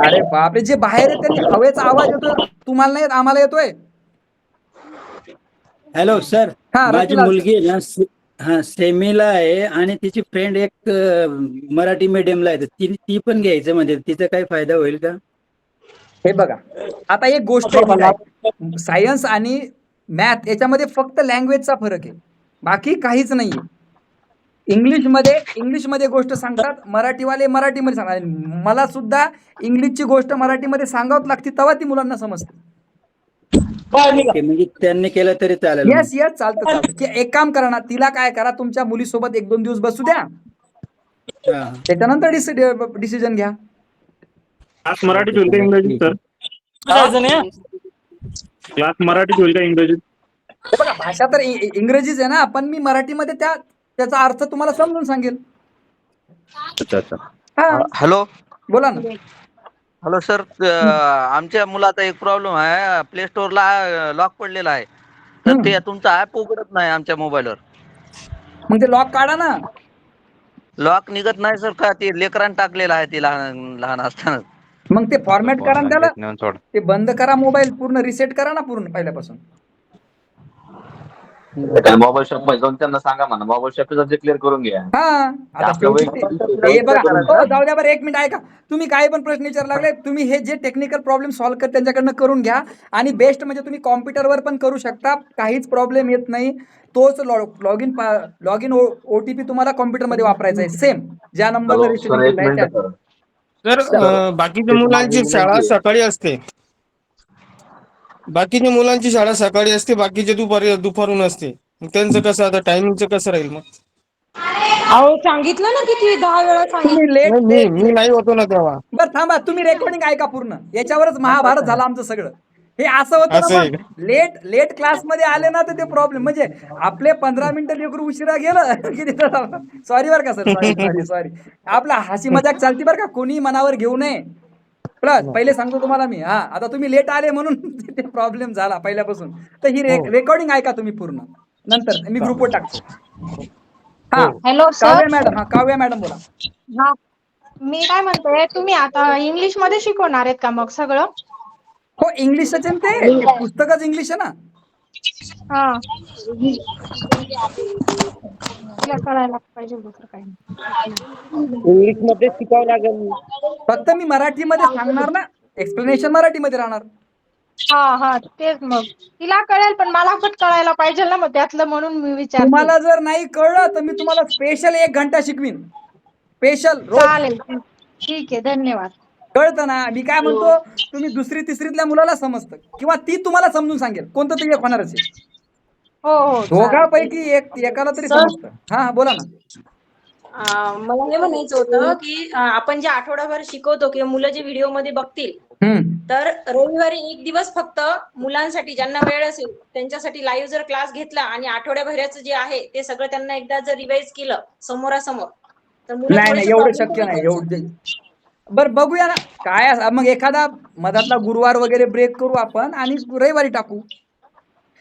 अरे बापरे, जे बाहेर आहे त्यांनी हवेचा आवाज येतोय, तुम्हाला नाही येत, आम्हाला येतोय. Hello sir. हा, माझी रतीलाल मुलगी आहे ना हा सेमीला आहे आणि तिची फ्रेंड एक मराठी मीडियमला आहे. तर ती पण घ्यायचं म्हणजे तिचा काही फायदा होईल का? हे बघा, आता एक गोष्ट आहे, सायन्स आणि मॅथ याच्यामध्ये फक्त लँग्वेजचा फरक आहे, बाकी काहीच नाहीये. इंग्लिशमध्ये गोष्ट सांगतात, मराठीवाले मराठीमध्ये सांगतात. मला सुद्धा इंग्लिशची गोष्ट मराठीमध्ये सांगावं लागते, तेव्हा ती मुलांना समजते. ओके, म्हणजे त्यांनी केलं तरी चालेल. येस चालतं. की एक काम करा ना, तिला काय करा, तुमच्या मुलीसोबत 1-2 दिवस बसू द्या, त्याच्यानंतर डिसिजन घ्या. क्लास मराठीत होईल का इंग्रजीत सर? क्लास मराठीत होईल का इंग्रजीत? हे बघा, भाषा तर इंग्रजीच आहे ना, पण मी मराठीमध्ये त्याचा अर्थ तुम्हाला समजून सांगेल. अच्छा. हा, हॅलो बोला ना. Hello sir. आमच्या मुलाचा एक प्रॉब्लेम आहे, प्ले स्टोअरला लॉक पडलेला आहे, तर ते तुमचा ऍप उघडत नाही आमच्या मोबाईलवर. मग ते लॉक काढा ना. लॉक निघत नाही सर, का ते लेकरांनी टाकलेलं आहे, ते लहान असताना. मग ते फॉर्मॅट करा ना त्याला, नेऊन सोड. ते बंद करा, मोबाईल पूर्ण रिसेट करा ना पूर्ण पहिल्यापासून. मोबाईल शॉप मध्ये जाऊन त्यांना सांगा म्हणा, मोबाईल शॉप क्लिअर करून घ्या. हा, आता शेवटी हे बघा, हो जाऊ द्या बरं, 1 मिनिट ऐका. तुम्ही काही पण प्रश्न विचार लागले, तुम्ही हे जे टेक्निकल प्रॉब्लेम सॉल्व्ह कर त्यांच्याकडनं करून घ्या. आणि बेस्ट म्हणजे तुम्ही कॉम्प्युटरवर पण करू शकता, काहीच प्रॉब्लेम येत नाही. तोच लॉग इन OTP तुम्हाला कॉम्प्युटरमध्ये वापरायचा आहे, सेम ज्या नंबरला रजिस्ट्रेशन केलं आहे त्या. तर बाकीच्या मुलांची शाळा सकाळी असते, बाकीचे दुपारून असते. त्यांचं कसं आता टायमिंगचं कसं राहील मग? अहो सांगितलं ना किती 10 वेळा सांगितलं. मी नाही होतो ना तेव्हा. बरं थांबा, तुम्ही रेकॉर्डिंग ऐका पूर्ण, याच्यावरच महाभारत झालं आमचं सगळं. हे असं होतं असं ना, आहे मग लेट क्लासमध्ये आले ना तर ते प्रॉब्लेम, म्हणजे आपले 15 मिनिटं लेकरू उशिरा गेलं की सॉरी बरं का सर, सॉरी. आपला हसी मजाक चालती बरं का, कोणी मनावर घेऊ नये. प्लस पहिले सांगतो तुम्हाला मी, हा आता तुम्ही लेट आले म्हणून ते प्रॉब्लेम झाला पहिल्यापासून. तर ही रेकॉर्डिंग ऐका तुम्ही पूर्ण, नंतर मी ग्रुपवर टाकतो. हा, hello Kavya madam. Kavya madam बोला. हा, मी काय म्हणते, तुम्ही आता इंग्लिश मध्ये शिकवणार आहेत का मग सगळं? हो, इंग्लिशच आहे ते पुस्तकच इंग्लिश आहे ना. हा, तिला कळायला पाहिजे दुसरं काही नाही. इंग्लिश मध्ये शिकावं लागेल. फक्त मी मराठीमध्ये सांगणार ना, एक्सप्लेनेशन मराठीमध्ये राहणार. हा तेच, मग तिला कळेल पण मला पण कळायला पाहिजे ना, मग त्यातलं म्हणून मी विचारते. तुम्हाला जर नाही कळलं तर मी तुम्हाला स्पेशल 1 घंटा शिकवीन, स्पेशल रोज. चालेल, ठीक आहे, धन्यवाद. कळतं ना मी काय म्हणतो? तुम्ही 2री-तिसरीतल्या मुलाला समजतं, किंवा ती तुम्हाला समजून सांगेल, कोणतं तरी एक होणारच आहे. हो, दोघांपैकी एकाला तरी समजतं. हा बोला ना. मला हे म्हणायचं होतं की आपण जे आठवडाभर शिकवतो किंवा मुलं जे व्हिडिओ मध्ये बघतील, तर रविवारी 1 दिवस फक्त मुलांसाठी ज्यांना वेळ असेल त्यांच्यासाठी लाईव्ह जर क्लास घेतला आणि आठवड्याभराचं जे आहे ते सगळं त्यांना एकदा जर रिवाइज केलं समोरासमोर, तर मुलं नाही एवढं शक्य नाही. एवढं बरं, बघूया ना काय. मग एखादा मधातला गुरुवार वगैरे ब्रेक करू आपण आणि रविवारी टाकू.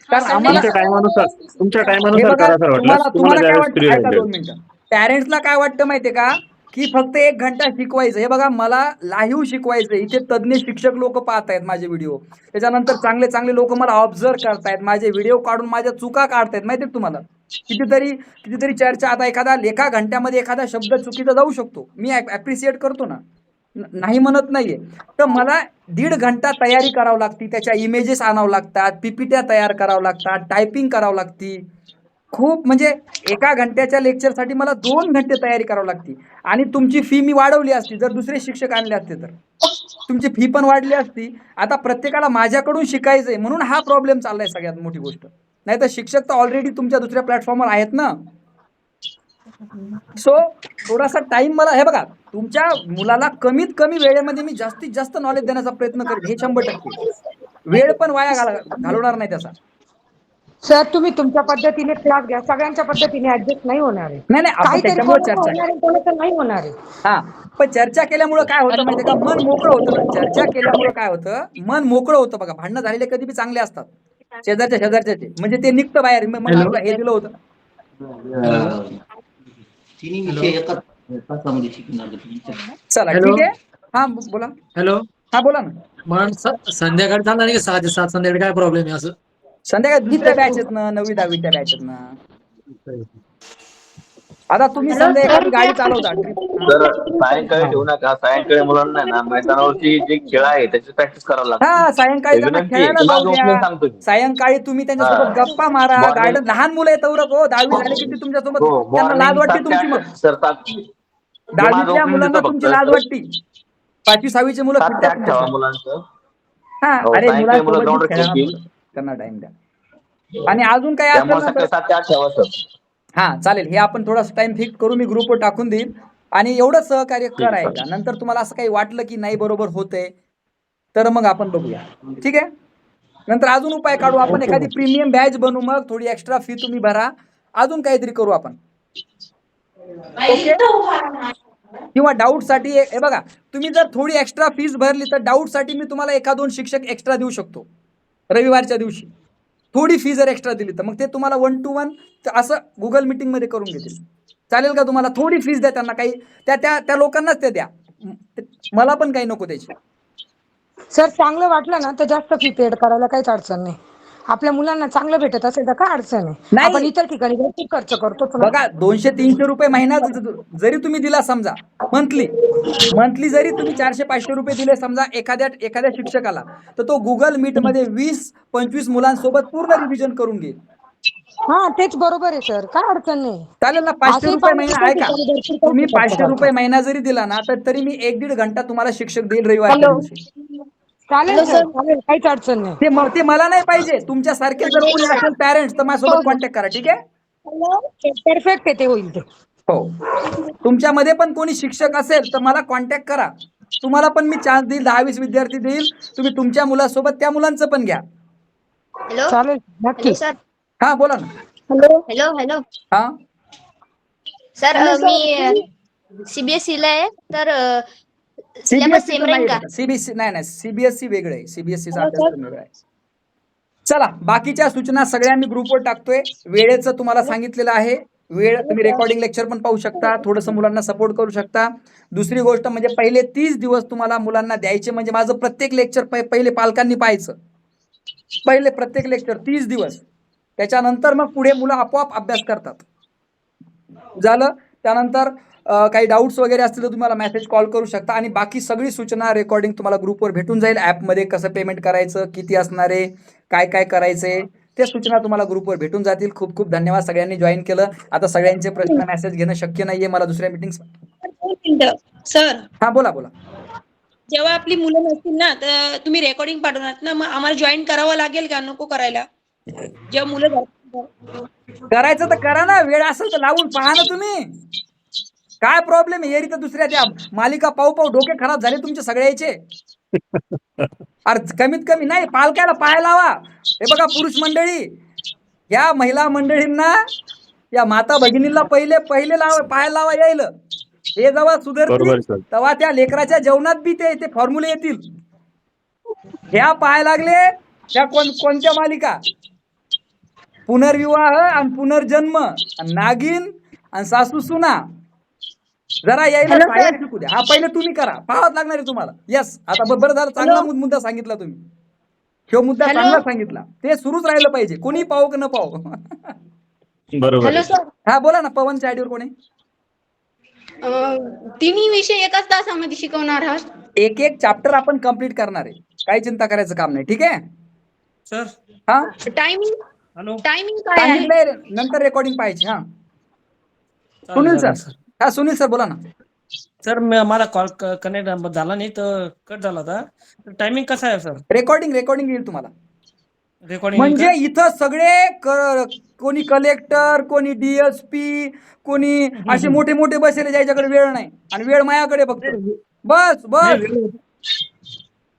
तुमच्या टायमानुसार करा सर. तुम्हाला काय वाटतं? ऐका 2 मिनिटं. पॅरेंट्सला काय वाटतं माहितीये का, की फक्त 1 घंटा शिकवायचं. हे बघा, मला लाईव्ह शिकवायचं. इथे तज्ञ शिक्षक लोक पाहत आहेत माझे व्हिडिओ, त्याच्यानंतर चांगले लोक मला ऑब्झर्व करतायत, माझे व्हिडिओ काढून माझ्या चुका काढतायत. माहितीये तुम्हाला, कितीतरी चर्चा. आता एका घंट्यामध्ये एखादा शब्द चुकीचा जाऊ शकतो, मी ॲप्रिशिएट करतो ना, नाही म्हणत नाहीये. तर मला 1.5 घंटा तयारी करावं लागते, त्याच्या इमेजेस आणावं लागतात, PPT तयार करावं लागतात, टायपिंग करावं लागती. खूप म्हणजे 1 घंट्याच्या लेक्चरसाठी मला 2 घंटे तयारी करावी लागते. आणि तुमची फी मी वाढवली असती जर दुसरे शिक्षक आणले असते तर. तुमची फी पण वाढली असती. आता प्रत्येकाला माझ्याकडून शिकायचंय म्हणून हा प्रॉब्लेम चाललाय सगळ्यात मोठी गोष्ट. नाही तर शिक्षक तर ऑलरेडी तुमच्या दुसऱ्या प्लॅटफॉर्मवर आहेत ना. सो थोडासा टाइम मला हे बघा, तुमच्या मुलाला कमीत कमी वेळेमध्ये मी जास्तीत जास्त नॉलेज देण्याचा प्रयत्न करेन, हे 100%. वेळ पण वाया घालवणार नाही त्याचा. सर तुम्ही तुमच्या पद्धतीने क्लास घ्या, सगळ्यांच्या पद्धतीने ऍडजस्ट नाही होणार आहे. नाही आपण काहीतरी त्याच्यामुळे कोणाला चर्चा होणार आहे, कोणाचं नाही होणार आहे. हा, पण चर्चा केल्यामुळे काय होतं माहितीये का, मन मोकळं होतं ना. चर्चा केल्यामुळे काय होतं, मन मोकळं होतं. बघा, भांडणं झालेले कधी बी चांगले असतात, शेजारच्याचे, म्हणजे ते निघतं बाहेर. मग आपलं हे दिलं होतं. चला ठीक आहे. हा बोला. हॅलो, हा बोला ना. मग संध्याकाळी चालणार नाही 6 ते 7 संध्याकाळी काय प्रॉब्लेम आहे असं? संध्याकाळी दुसऱ्या बॅचेत ना, 9वी 10वीच्या बॅचेत ना. आता तुम्ही समजा एखादी गाडी चालवता, तर सायंकाळी ठेवू नका. सायंकाळी मुलांना ना मैदानावरची जे खेळ आहे त्याची प्रॅक्टिस करायला लागते. हा, सायंकाळी त्यांना खेळायला जाऊ द्या. सांगतो. सायंकाळी तुम्ही त्यांच्यासोबत गप्पा मारा. गार्डन, लहान मुलं येत हो, 10वी झाले की तुमच्यासोबत त्यांना लाज वाटते तुमची. मग 10वीच्या मुलांना तुमची लाज वाटते. 5वी 6वीचे मुलं फिरतात मुलांचं. हा, अरे मुलांसोबत त्यांना टाइम द्या. आणि अजून काय असेल ना, 7 ते 8 ठेवा. हा चालेल, हे आपण थोडासा टाइम फिक्स करू, मी ग्रुपवर टाकून देईल. आणि एवढं सहकार्य करायचं. नंतर तुम्हाला असं काही वाटलं की नाही बरोबर होतंय तर मग आपण बघूया, ठीक आहे. नंतर अजून उपाय काढू आपण, एखादी प्रीमियम बॅच बनवू, मग थोडी एक्स्ट्रा फी तुम्ही भरा, अजून काहीतरी करू आपण. ओके. किंवा डाऊट साठी हे बघा, तुम्ही जर थोडी एक्स्ट्रा फीस भरली तर डाऊट साठी मी तुम्हाला 1-2 शिक्षक एक्स्ट्रा देऊ शकतो रविवारच्या दिवशी. थोडी फी जर एक्स्ट्रा दिली तर मग ते तुम्हाला 1 to 1 असं गुगल मीटिंग मध्ये करून घेतील. चालेल का तुम्हाला? थोडी फीस द्या त्यांना, काही त्या लोकांनाच ते द्या, मला पण काही नको त्याची. सर चांगलं वाटलं ना तर जास्त फी पेड करायला काहीच अडचण नाही. आपल्या मुलांना चांगलं भेटत असेल तर काय अडचण आहे. आपण इतर ठिकाणी भरपूर खर्च करतो. बघा, 200-300 रुपये महिना जरी तुम्ही दिला समजा, मंथली जरी तुम्ही 400-500 रुपये दिले समजा एखाद्या शिक्षकाला, तर तो गुगल मीट मध्ये 20-25 मुलांसोबत पूर्ण रिव्हिजन करून घेईल. हा, तेच बरोबर आहे सर, काय अडचण नाही. चालेल ना. 500 रुपये महिना, ऐका, तुम्ही 500 रुपये महिना जरी दिला ना तर तरी मी 1-1.5 घंटा तुम्हाला शिक्षक देईल रविवारच्या दिवशी. चालेल सर, चालेल, काहीच अडचण नाही. ते मला नाही पाहिजे. तुमच्या सारखे जर कोणी असेल पॅरेंट्स तर माझ्यासोबत कॉन्टॅक्ट करा, ठीक आहे. परफेक्ट आहे, ते होईल ते. हो, तुमच्यामध्ये पण कोणी शिक्षक असेल तर मला कॉन्टॅक्ट करा. तुम्हाला पण मी चान्स देईल, 10-20 विद्यार्थी देईल. तुम्ही तुमच्या मुलासोबत त्या मुलांचं पण घ्या. हॅलो, चालेल, नक्की. सर. हा बोला ना. हॅलो. हा सर, मी सीबीएसई ला आहे, तर सिलेबस सेम राहील का? सीबीएसई नाही, सीबीएसई वेगळं आहे. सीबीएसईचा अभ्यासक्रम वेगळा आहे. चला, बाकीच्या सूचना सगळ्या मी ग्रुपवर टाकतोय. वेळेचं तुम्हाला सांगितलेलं आहे. वेळ तुम्ही रेकॉर्डिंग लेक्चर पण पाहू शकता, थोडंसं मुलांना सपोर्ट करू शकता. दुसरी गोष्ट म्हणजे पहिले 30 दिवस तुम्हाला मुलांना द्यायचे, म्हणजे माझं प्रत्येक लेक्चर पहिले पालकांनी पाहायचं. पहिले प्रत्येक लेक्चर 30 दिवस, त्याच्यानंतर मग पुढे मुलं आपोआप अभ्यास करतात. झालं. त्यानंतर काही डाऊट्स वगैरे असतील तर तुम्हाला मेसेज कॉल करू शकता. आणि बाकी सगळी सूचना रेकॉर्डिंग तुम्हाला ग्रुपवर भेटून जाईल. ॲपमध्ये कसं पेमेंट करायचं, किती असणार आहे, काय करायचंय, ते सूचना तुम्हाला ग्रुपवर भेटून जातील. खूप खूप धन्यवाद सगळ्यांनी जॉईन केलं. आता सगळ्यांचे प्रश्न मेसेज घेणं शक्य नाहीये मला दुसऱ्या मीटिंग्स. सर, हा बोला. जेव्हा आपली मुलं नसतील ना तर तुम्ही रेकॉर्डिंग पाठवणार ना, मग आम्हाला जॉईन करावं लागेल का, नको करायला? जेव्हा मुलं करायचं तर करा ना, वेळ असेल तर लावून पहा ना तुम्ही. काय प्रॉब्लेम आहे? येरी तर दुसऱ्या त्या मालिका पाहू डोके खराब झाले तुमचे सगळ्याचे. अरे कमीत कमी नाही, पालकाला पाहायला लावा. हे बघा, पुरुष मंडळी, या महिला मंडळींना, या माता भगिनींना पहिले पाहायला लावा यायला. हे जेव्हा सुधारतील तेव्हा त्या लेकराच्या जेवणात बी ते फॉर्म्युले येतील. ह्या पाहायला लागले त्या कोणत्या मालिका, पुनर्विवाह आणि पुनर्जन्म आणि नागिन आणि सासू सुना. जरा यायला शिकू द्या. हा पहिले तुम्ही करा, पाहावं लागणार आहे तुम्हाला. यस, आता बरं झालं, चांगला मुद्दा सांगितला तुम्ही. ह्यो मुद्दा चांगला सांगितला. ते सुरूच राहिलं पाहिजे, कोणी पाहू की न पाहू. बरोबर. हा बोला ना. पवनच्या आयडीवर कोणी? तिन्ही विषय एकाच तासामध्ये शिकवणार आहात? एक चॅप्टर आपण कंप्लीट करणार आहे, काही चिंता करायचं काम नाही, ठीक आहे सर. हा, टायमिंग काय आहे? नंतर रेकॉर्डिंग पाहिजे. हा सुनील सर. हा सुनील सर बोला ना. सर मला कॉल कनेक्ट झाला नाही तर कट झाला होता. टायमिंग कसा आहे सर? रेकॉर्डिंग येईल तुम्हाला. रेकॉर्डिंग म्हणजे इथं सगळे कोणी कलेक्टर, कोणी डीएसपी, कोणी असे मोठे मोठे बसले ज्याच्याकडे वेळ नाही आणि वेळ माझ्याकडे फक्त. बस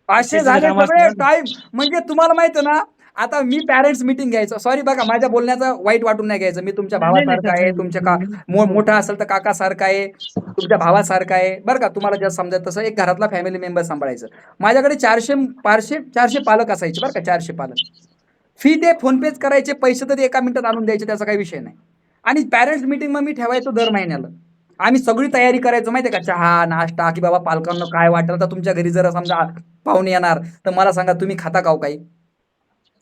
असे झाले सगळे टाइम. म्हणजे तुम्हाला माहिती ना, आता मी पॅरेंट्स मीटिंग घ्यायचं, सॉरी बघा माझ्या बोलण्याचा वाईट वाटून नाही घ्यायचं, मी तुमच्या भावासारखा आहे, तुमच्या मोठा असेल तर काका सारखा आहे, तुमच्या भावासारखा आहे बरं का. तुम्हाला जसं समजत तसं एक घरातला फॅमिली मेंबर सांभाळायचं. माझ्याकडे 400 पालक असायचे बरं का, 400 पालक. फी ते फोनपेच करायचे, पैसे तर ते एका मिनिटात आणून द्यायचे, त्याचा काही विषय नाही. आणि पॅरेंट्स मीटिंग मग मी ठेवायचो दर महिन्याला. आम्ही सगळी तयारी करायचो माहितीये का, चहा नाश्ता, की बाबा पालकांना काय वाटलं. तर तुमच्या घरी जर समजा पाहुणे येणार तर मला सांगा तुम्ही खाता का काही,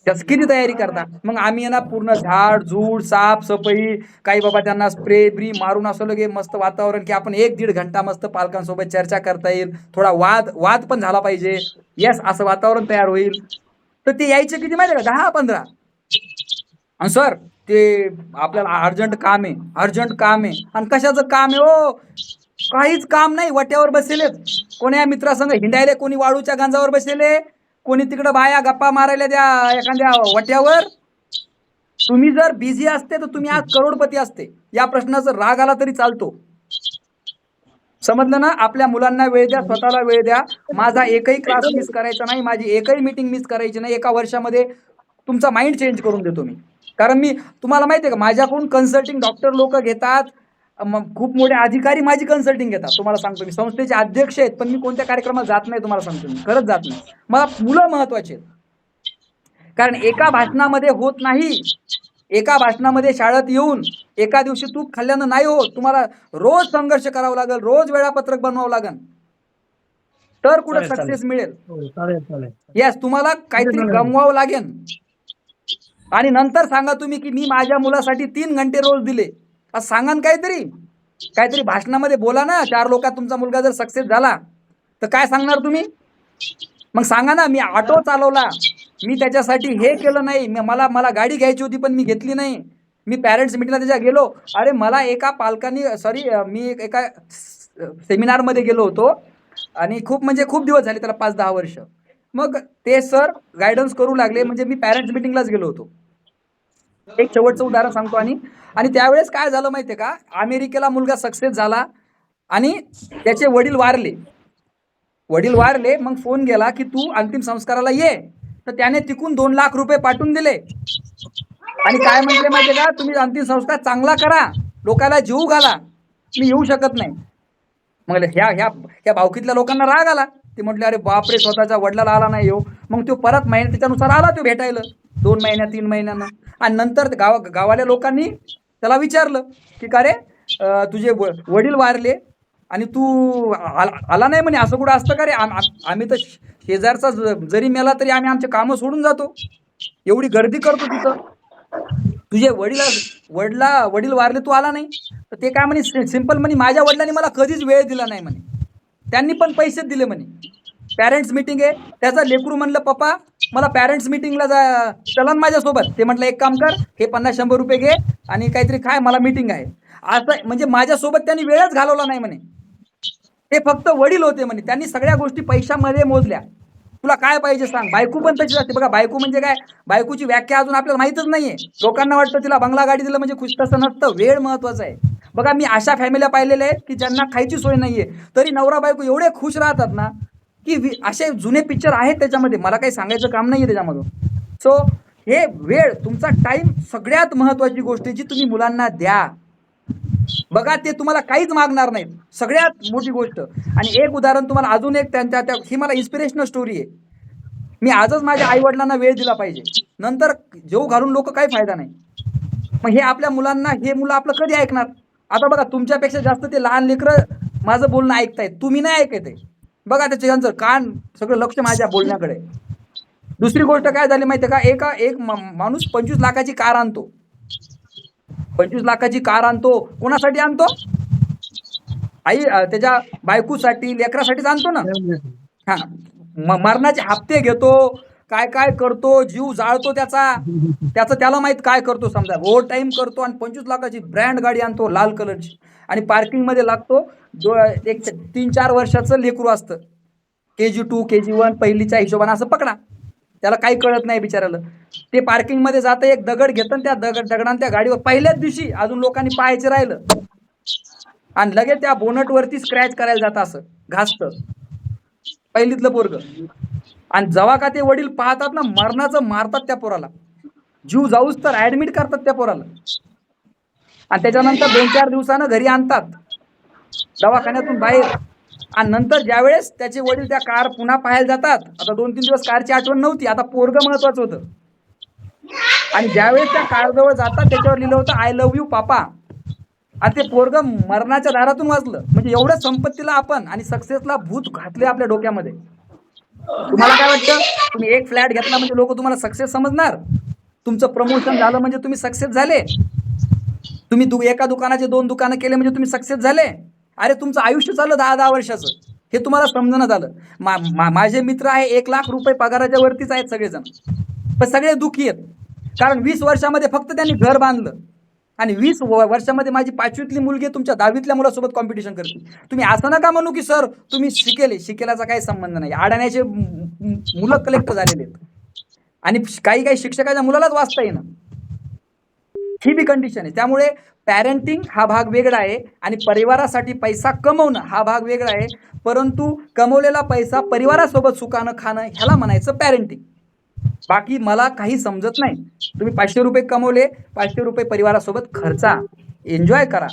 त्याच किती तयारी करता. मग आम्ही ना पूर्ण झाड झूड साफ सफाई, काही बाबा त्यांना स्प्रे ब्री मारून असं लगे मस्त वातावरण, की आपण 1-1.5 घंटा मस्त पालकांसोबत चर्चा करता येईल, थोडा वाद पण झाला पाहिजे. यस, असं वातावरण तयार होईल. तर ते यायचे किती माहिती का, 10-15. आणि सर ते आपल्याला अर्जंट काम आहे. आणि कशाचं काम आहे हो, काहीच काम नाही. वट्यावर बसलेले, कोणी मित्रासंग हिंडायले, कोणी वाळूच्या गांजावर बसलेले, कोणी तिकडं बाया गप्पा मारायला त्या एखाद्या वट्यावर. तुम्ही जर बिझी असते तर तुम्ही आज करोडपती असते. या प्रश्नाचा राग आला तरी चालतो. समजलं ना. आपल्या मुलांना वेळ द्या, स्वतःला वेळ द्या. माझा एकही क्लास मिस करायचा नाही, माझी एकही मीटिंग मिस करायची नाही. एका वर्षामध्ये तुमचा माइंड चेंज करून देतो मी. कारण मी तुम्हाला माहिती आहे का, माझ्याकडून कन्सल्टिंग डॉक्टर लोक घेतात, खूप मोठे अधिकारी माझी कन्सल्टिंग घेतात. तुम्हाला सांगतो, मी संस्थेचे अध्यक्ष आहेत, पण मी कोणत्या कार्यक्रमात जात नाही. तुम्हाला सांगतो मी खरंच जात नाही. मला मुलं महत्वाचे आहेत. कारण एका भाषणामध्ये होत नाही. एका भाषणामध्ये शाळेत येऊन एका दिवशी तूप खाल्ल्यानं नाही होत. तुम्हाला रोज संघर्ष करावा लागेल, रोज वेळापत्रक बनवावं लागेल, तर कुठे सक्सेस मिळेल. यस, तुम्हाला काहीतरी गमवावं लागेल. आणि नंतर सांगा तुम्ही की मी माझ्या मुलासाठी 3 घंटे रोज दिले, असं सांगा काहीतरी भाषणामध्ये बोला ना. 4 लोकात तुमचा मुलगा जर सक्सेस झाला तर काय सांगणार तुम्ही? मग सांगा ना, मी ऑटो चालवला, मी त्याच्यासाठी हे केलं नाही, मला गाडी घ्यायची होती पण मी घेतली नाही, मी पॅरेंट्स मीटिंगला त्याच्या गेलो. अरे मला एका पालकांनी मी एका सेमिनारमध्ये गेलो होतो आणि खूप दिवस झाले त्याला, 5-10 वर्ष. मग ते सर गायडन्स करू लागले, म्हणजे मी पॅरेंट्स मीटिंगलाच गेलो होतो. एक शेवटचं उदाहरण सांगतो. आणि त्यावेळेस काय झालं माहितीये का, अमेरिकेला मुलगा सक्सेस झाला आणि त्याचे वडील वारले. मग फोन गेला की तू अंतिम संस्काराला ये. तर त्याने तिकून 2 लाख रुपये पाठवून दिले आणि काय म्हटले माहितीये का, तुम्ही अंतिम संस्कार चांगला करा, लोकांना जीव घाला, मी येऊ शकत नाही. मग ह्या भावकीतल्या लोकांना राग आला. ते म्हटले अरे बापरे, स्वतःच्या वडिलाला आला नाही येऊ. मग तो परत महिन्यात त्याच्यानुसार आला, तो भेटायला 2 महिन्यात 3 महिन्यानं. आणि नंतर गावाल्या लोकांनी त्याला विचारलं की का रे, तुझे वडील वारले आणि तू आला नाही म्हणे, असं कुठं असतं का रे? आम्ही तर शेजारचा जरी मेला तरी आम्ही आमचे कामं सोडून जातो, एवढी गर्दी करतो तिथं. तुझे वडील वारले, तू आला नाही. तर ते काय म्हणे, सिंपल म्हणे, माझ्या वडिलांनी मला कधीच वेळ दिला नाही म्हणे, त्यांनी पण पैसे दिले म्हणे. पॅरेंट्स मीटिंग आहे, त्याचा लेकरू म्हणलं पप्पा मला पॅरेंट्स मीटिंगला चला माझ्यासोबत. ते म्हटलं एक काम कर, हे 50-100 रुपये घे आणि काहीतरी काय, मला मीटिंग आहे. असं म्हणजे माझ्यासोबत त्यांनी वेळच घालवला नाही म्हणे. ते फक्त वडील होते म्हणे, त्यांनी सगळ्या गोष्टी पैशामध्ये मोजल्या. तुला काय पाहिजे सांग. बायको पण तशीच असते बघा. बायको म्हणजे काय, बायकोची व्याख्या अजून आपल्याला माहितच नाहीये. लोकांना वाटतं तिला बंगला गाडी दिलं म्हणजे खुश, तसं नसतं. वेळ महत्वाचा आहे बघा. मी अशा फॅमिल्या पाहिलेल्या आहेत की ज्यांना खायची सोय नाहीये, तरी नवरा बायको एवढे खुश राहतात ना, की असे जुने पिक्चर आहेत त्याच्यामध्ये. मला काही सांगायचं काम नाहीये त्याच्यामधून. सो हे वेळ, तुमचा टाइम सगळ्यात महत्वाची गोष्ट आहे जी तुम्ही मुलांना द्या. बघा ते तुम्हाला काहीच मागणार नाहीत, सगळ्यात मोठी गोष्ट. आणि एक उदाहरण तुम्हाला अजून एक, ही मला इन्स्पिरेशनल स्टोरी आहे. मी आजच माझ्या आई वडिलांना वेळ दिला पाहिजे, नंतर जेव घालून लोक काही फायदा नाही. मग हे आपल्या मुलांना, हे मुलं आपलं कधी ऐकणार? आता बघा तुमच्यापेक्षा जास्त ते लहान लेकरं माझं बोलणं ऐकतायत, तुम्ही नाही ऐकत आहे. बघा त्याच्या कान सगळं लक्ष माझ्या बोलण्याकडे. दुसरी गोष्ट काय झाली माहिती आहे का, एक माणूस 25 लाखाची कार आणतो. 25 लाखाची कार आणतो, कोणासाठी आणतो? आई त्याच्या बायकोसाठी, लेकरासाठीच आणतो ना. हा, मरणाचे हप्ते घेतो, काय काय करतो, जीव जाळतो त्याला माहित काय करतो. समजा ओव्हर टाइम करतो आणि 25 लाखाची ब्रँड गाडी आणतो लाल कलरची आणि पार्किंग मध्ये लागतो. एक 3-4 वर्षाचं लेकरू असतं, KG2 KG1 पहिलीच्या हिशोबाने असं पकडा, त्याला काही कळत नाही बिचाराला. ते पार्किंग मध्ये जातं, एक दगड घेतं, त्या दगडाने त्या गाडीवर पहिल्याच दिवशी अजून लोकांनी पाहायचं राहिलं आणि लगेच त्या बोनट वरती स्क्रॅच करायला जातं, असं घासतं पहिलीतलं पोरग. आणि जेव्हा का ते वडील पाहतात ना, मरणाचं मारतात त्या पोराला, जीव जाऊच तर ऍडमिट करतात त्या पोराला आणि त्याच्यानंतर 2-4 दिवसानं घरी आणतात दवाखान्यातून बाहेर. आणि नंतर ज्यावेळेस त्याचे वडील त्या कार पुन्हा पाहायला जातात, आता 2-3 दिवस कारची आठवण नव्हती, आता पोरग महत्वाचं होतं. आणि ज्यावेळेस त्या कारजवळ जातात त्याच्यावर लिहिलं होतं आय लव्ह यू पापा. आणि ते पोरग मरणाच्या दारातून वाचलं. म्हणजे एवढ्या संपत्तीला आपण आणि सक्सेसला भूत घातले आपल्या डोक्यामध्ये. तुम्हाला काय वाटतं, तुम्ही एक फ्लॅट घेतला म्हणजे लोक तुम्हाला सक्सेस समजणार? तुमचं प्रमोशन झालं म्हणजे तुम्ही सक्सेस झाले? तुम्ही एका दुकानाचे 2 दुकानं केले म्हणजे तुम्ही सक्सेस झाले? अरे तुमचं आयुष्य चाललं 10-10 वर्षाचं, हे तुम्हाला समजणं झालं. माझे मित्र आहे 1 लाख रुपये पगाराच्या वरतीच आहेत सगळेजण, पण सगळे दुःखी आहेत. कारण 20 वर्षामध्ये फक्त त्यांनी घर बांधलं आणि 20 वर्षामध्ये माझी 5वीतली मुलगी तुमच्या 10वीतल्या मुलासोबत कॉम्पिटिशन करते. तुम्ही असं नका म्हणू की सर तुम्ही शिकेल्याचा काही संबंध नाही. अडाण्याचे मुलं कलेक्टर झालेले आहेत आणि काही शिक्षकाच्या मुलालाच वाचता येणं, ही बी कंडिशन आहे. त्यामुळे पॅरेंटिंग हा भाग वेगळा आहे आणि परिवारासाठी पैसा कमवणं हा भाग वेगळा आहे. परंतु कमवलेला पैसा परिवारासोबत सुखानं खाणं ह्याला म्हणायचं पॅरेंटिंग. बाकी मला काही समजत नाही. तुम्ही 500 रुपये कमवले, 500 रुपये परिवारासोबत खर्चा, एन्जॉय करा,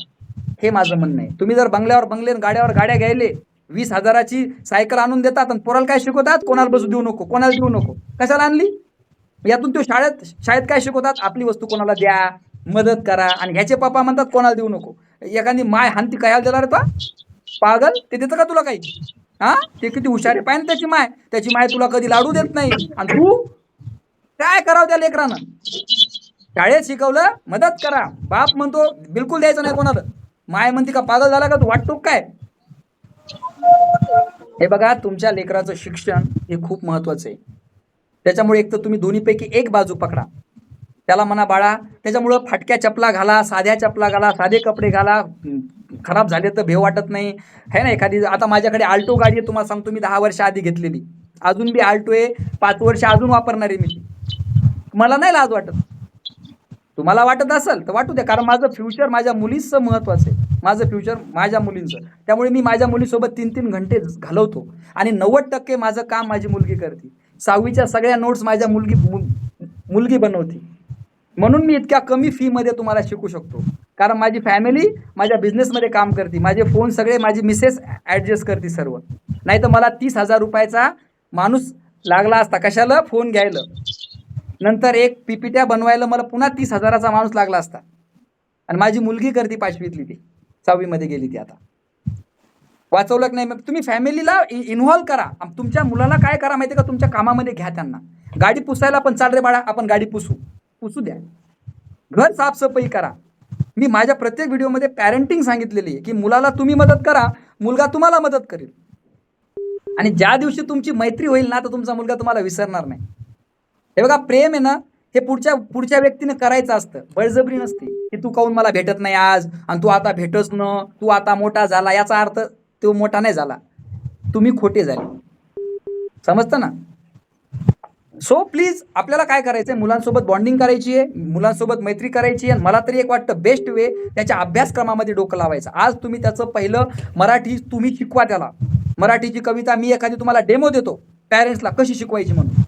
हे माझं म्हणणं आहे. तुम्ही जर बंगल्यावर बंगले, गाड्यावर गाड्या घ्यायले, 20,000ची सायकल आणून देतात आणि पोराला काय शिकवतात, कोणाला बसू देऊ नको, कोणाला देऊ नको. कशाला आणली? यातून तो शाळेत काय शिकवतात, आपली वस्तू कोणाला द्या, मदत करा. आणि ह्याचे पप्पा म्हणतात कोणाला देऊ नको. एखादी माय हानती काय देणार तो पागल, ते देतं का तुला काही? हा, ते किती हुशार आहे पाहिजे त्याची माय तुला कधी लाडू देत नाही. आणि तू काय करावं त्या लेकरानं? शाळेत शिकवलं, मदत करा. बाप म्हणतो बिलकुल द्यायचं नाही कोणाला. माय म्हणते का पागल झाला का तू, वाटतो काय? हे बघा, तुमच्या लेकराचं शिक्षण हे खूप महत्वाचं आहे. त्याच्यामुळे एक तर तुम्ही दोन्हीपैकी एक बाजू पकडा. त्याला म्हणा बाळा, त्याच्यामुळं फाटक्या चपला घाला, साध्या चपला घाला, साधे कपडे घाला, खराब झाले तर भेव वाटत नाही है ना. एखादी आता माझ्याकडे आल्टो गाडी आहे, तुम्हाला सांगतो मी 10 वर्ष आधी घेतलेली, अजून बी आल्टो आहे, 5 वर्ष अजून वापरणार आहे मी. मला नाही लाज वाटत. तुम्हाला वाटत असेल तर वाटू द्या, कारण माझं फ्युचर माझ्या मुलीचं महत्वाचं आहे, माझं फ्युचर माझ्या मुलींचं. त्यामुळे मी माझ्या मुलीसोबत 3-3 घंटे घालवतो आणि 90% माझं काम माझी मुलगी करते. 6वीच्या सगळ्या नोट्स माझ्या मुलगी बनवते. म्हणून मी इतक्या कमी फी मध्ये तुम्हाला शिकू शकतो, कारण माझी फॅमिली माझ्या बिझनेसमध्ये काम करते. माझे फोन सगळे माझी मिसेस ऍडजस्ट करते सर्व. नाही तर मला 30,000 रुपयाचा माणूस लागला असता, कशाला? फोन घ्यायला. नंतर एक PPT बनवायला मला पुन्हा 30,000चा माणूस लागला असता. आणि माझी मुलगी करते 5वीतली, ती 6वी मध्ये गेली, ती आता वाचवलं नाही. मग तुम्ही फॅमिलीला इन्व्हॉल्व करा. तुमच्या मुलाला काय करा माहिती का, तुमच्या कामामध्ये घ्या त्यांना. गाडी पुसायला पण चाल रे बाळा, आपण गाडी पुसू द्या. घर साफसफाई करा. मी माझ्या प्रत्येक व्हिडिओमध्ये पॅरेंटिंग सांगितलेली आहे की मुलाला तुम्ही मदत करा, मुलगा तुम्हाला मदत करेल. आणि ज्या दिवशी तुमची मैत्री होईल ना, तर तुमचा मुलगा तुम्हाला विसरणार नाही. हे बघा, प्रेम आहे ना, हे पुढच्या व्यक्तीने करायचं असतं, बळजबरी नसते. की तू काहून मला भेटत नाही आज आणि तू आता भेटच न, तू आता मोठा झाला, याचा अर्थ तो मोठा नाही झाला, तुम्ही खोटे झाले. समजतं ना? सो प्लीज, आपल्याला काय करायचंय, मुलांसोबत बॉन्डिंग करायची आहे, मुलांसोबत मैत्री करायची आहे. मला तरी एक वाटतं बेस्ट वे त्याच्या अभ्यासक्रमामध्ये डोकं लावायचं. आज तुम्ही त्याचं पहिलं मराठी तुम्ही शिकवा त्याला. मराठीची कविता मी एखादी तुम्हाला डेमो देतो पॅरेंट्सला कशी शिकवायची म्हणून.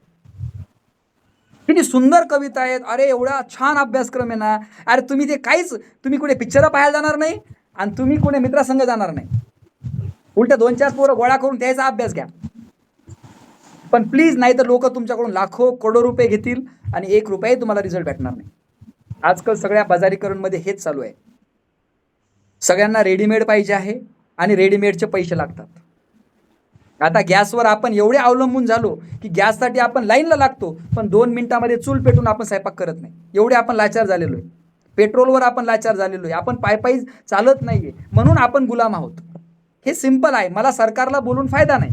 किती सुंदर कविता आहेत. अरे एवढा छान अभ्यासक्रम आहे ना. अरे तुम्ही कुठे पिक्चर पाहायला जाणार नाही आणि तुम्ही कुठे मित्रासंग जाणार नाही. उलट 2-4 पोरं गोळा करून त्याचा अभ्यास घ्या. पण प्लीज, नाही तर लोक तुमच्याकडून लाखो करोडो रुपये घेतील आणि 1 रुपयाही तुम्हाला रिझल्ट भेटणार नाही. आजकाल सगळ्या बाजारीकरणमध्ये हेच चालू आहे. सगळ्यांना रेडीमेड पाहिजे आहे आणि रेडीमेडचे पैसे लागतात. आता गॅसवर आपण एवढे अवलंबून झालो की गॅससाठी आपण लाईनला लागतो, पण 2 मिनिटामध्ये चूल पेटून आपण स्वयंपाक करत नाही. एवढे आपण लाचार झालेलो आहे. पेट्रोलवर आपण लाचार झालेलो आहे. आपण पायी चालत नाहीये, म्हणून आपण गुलाम आहोत. हे सिंपल आहे. मला सरकारला बोलून फायदा नाही.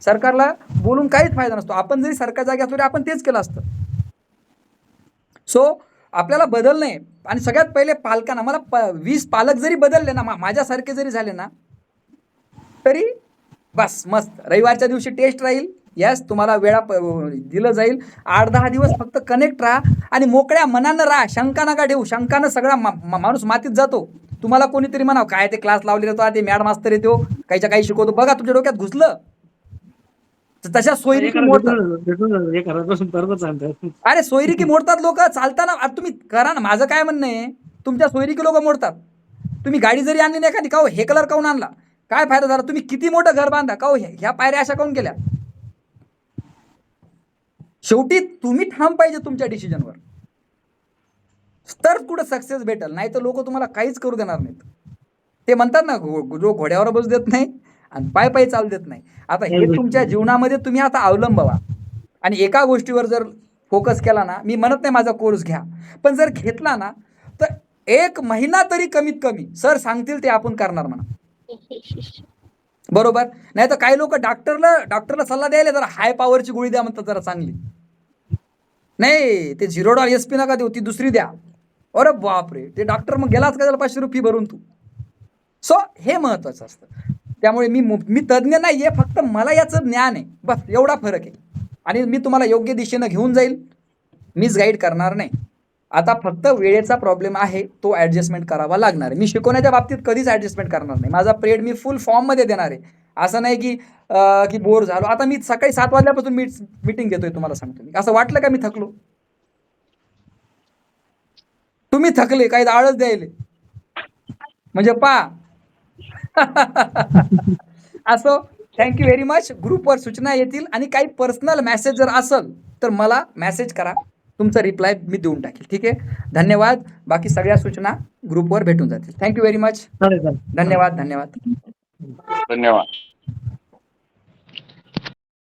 सरकारला बोलून काहीच फायदा नसतो. आपण जरी सरकार जागी असलो तरी आपण तेच केलं असतं. सो आपल्याला बदल नाही. आणि सगळ्यात पहिले पालकांना, मला 20 पालक जरी बदलले ना, माझ्यासारखे जरी झाले ना, तरी बस मस्त. रविवारच्या दिवशी टेस्ट राहील, यस तुम्हाला वेळा दिलं जाईल. 8-10 दिवस फक्त कनेक्ट राहा आणि मोकळ्या मनानं राहा. शंका नका ठेवू. शंकानं सगळा माणूस मातीत जातो. तुम्हाला कोणीतरी म्हणावं काय ते क्लास लावले जातो, ते मॅड मास्तर येतो, काहीच्या काही शिकवतो. बघा तुमच्या डोक्यात घुसलं तशा सोयरीकी मोडतात. अरे सोयरीकी मोडतात लोक चालताना. तुम्ही करा ना. माझं काय म्हणणं आहे, तुमच्या सोयरीकी लोक मोडतात. तुम्ही गाडी जरी आणली नाही एखादी, का हो हे कलर काऊन आणला, काय फायदा झाला, तुम्ही किती मोठं घर बांधा, का हो ह्या पायऱ्या अशा काऊन केल्या. शेवटी तुम्ही ठाम पाहिजे तुमच्या डिसिजनवर, तर कुठं सक्सेस भेटेल. नाही तर लोक तुम्हाला काहीच करू देणार नाहीत. ते म्हणतात ना, जो घोड्यावर बसू देत नाही आणि पाय पाय चालू देत नाही. आता हे तुमच्या जीवनामध्ये तुम्ही आता अवलंब व्हा आणि एका गोष्टीवर जर फोकस केला ना, मी म्हणत नाही माझा कोर्स घ्या, पण जर घेतला ना तर 1 महिना तरी कमीत कमी सर सांगतील ते आपण करणार म्हणा. बरोबर. नाही तर काही लोक डॉक्टरला सल्ला द्यायला जरा हाय पॉवरची गोळी द्या म्हणतात, जरा चांगली. नाही ते $0 SP नका देऊ, ती दुसरी द्या. अरे बापरे, ते डॉक्टर मग गेलाच का त्याला 500 रुपये भरून तू. सो हे महत्वाचं असतं. त्यामुळे मी तज्ज्ञ नाहीये, फक्त मला याचं ज्ञान आहे, बस एवढा फरक आहे. आणि मी तुम्हाला योग्य दिशेनं घेऊन जाईल, मीच गाईड करणार नाही. आता फक्त वेळेचा प्रॉब्लेम आहे, तो ऍडजस्टमेंट करावा लागणार आहे. मी शिकवण्याच्या बाबतीत कधीच ऍडजस्टमेंट करणार नाही. माझा पिरियड मी फुल फॉर्ममध्ये देणार आहे. असं नाही की बोर झालो. आता मी सकाळी 7 वाजल्यापासून मीटिंग घेतोय, तुम्हाला सांगतो मी. असं वाटलं का मी थकलो? तुम्ही थकले, काही आळस द्यायले म्हणजे असो. Thank you very much. ग्रुपवर सूचना येतील आणि काही पर्सनल मेसेज जर असेल तर मला मेसेज करा, तुमचा रिप्लाय मी देऊन टाकेल. ठीक आहे, धन्यवाद. बाकी सगळ्या सूचना ग्रुपवर भेटून जातील. Thank you very much. धन्यवाद.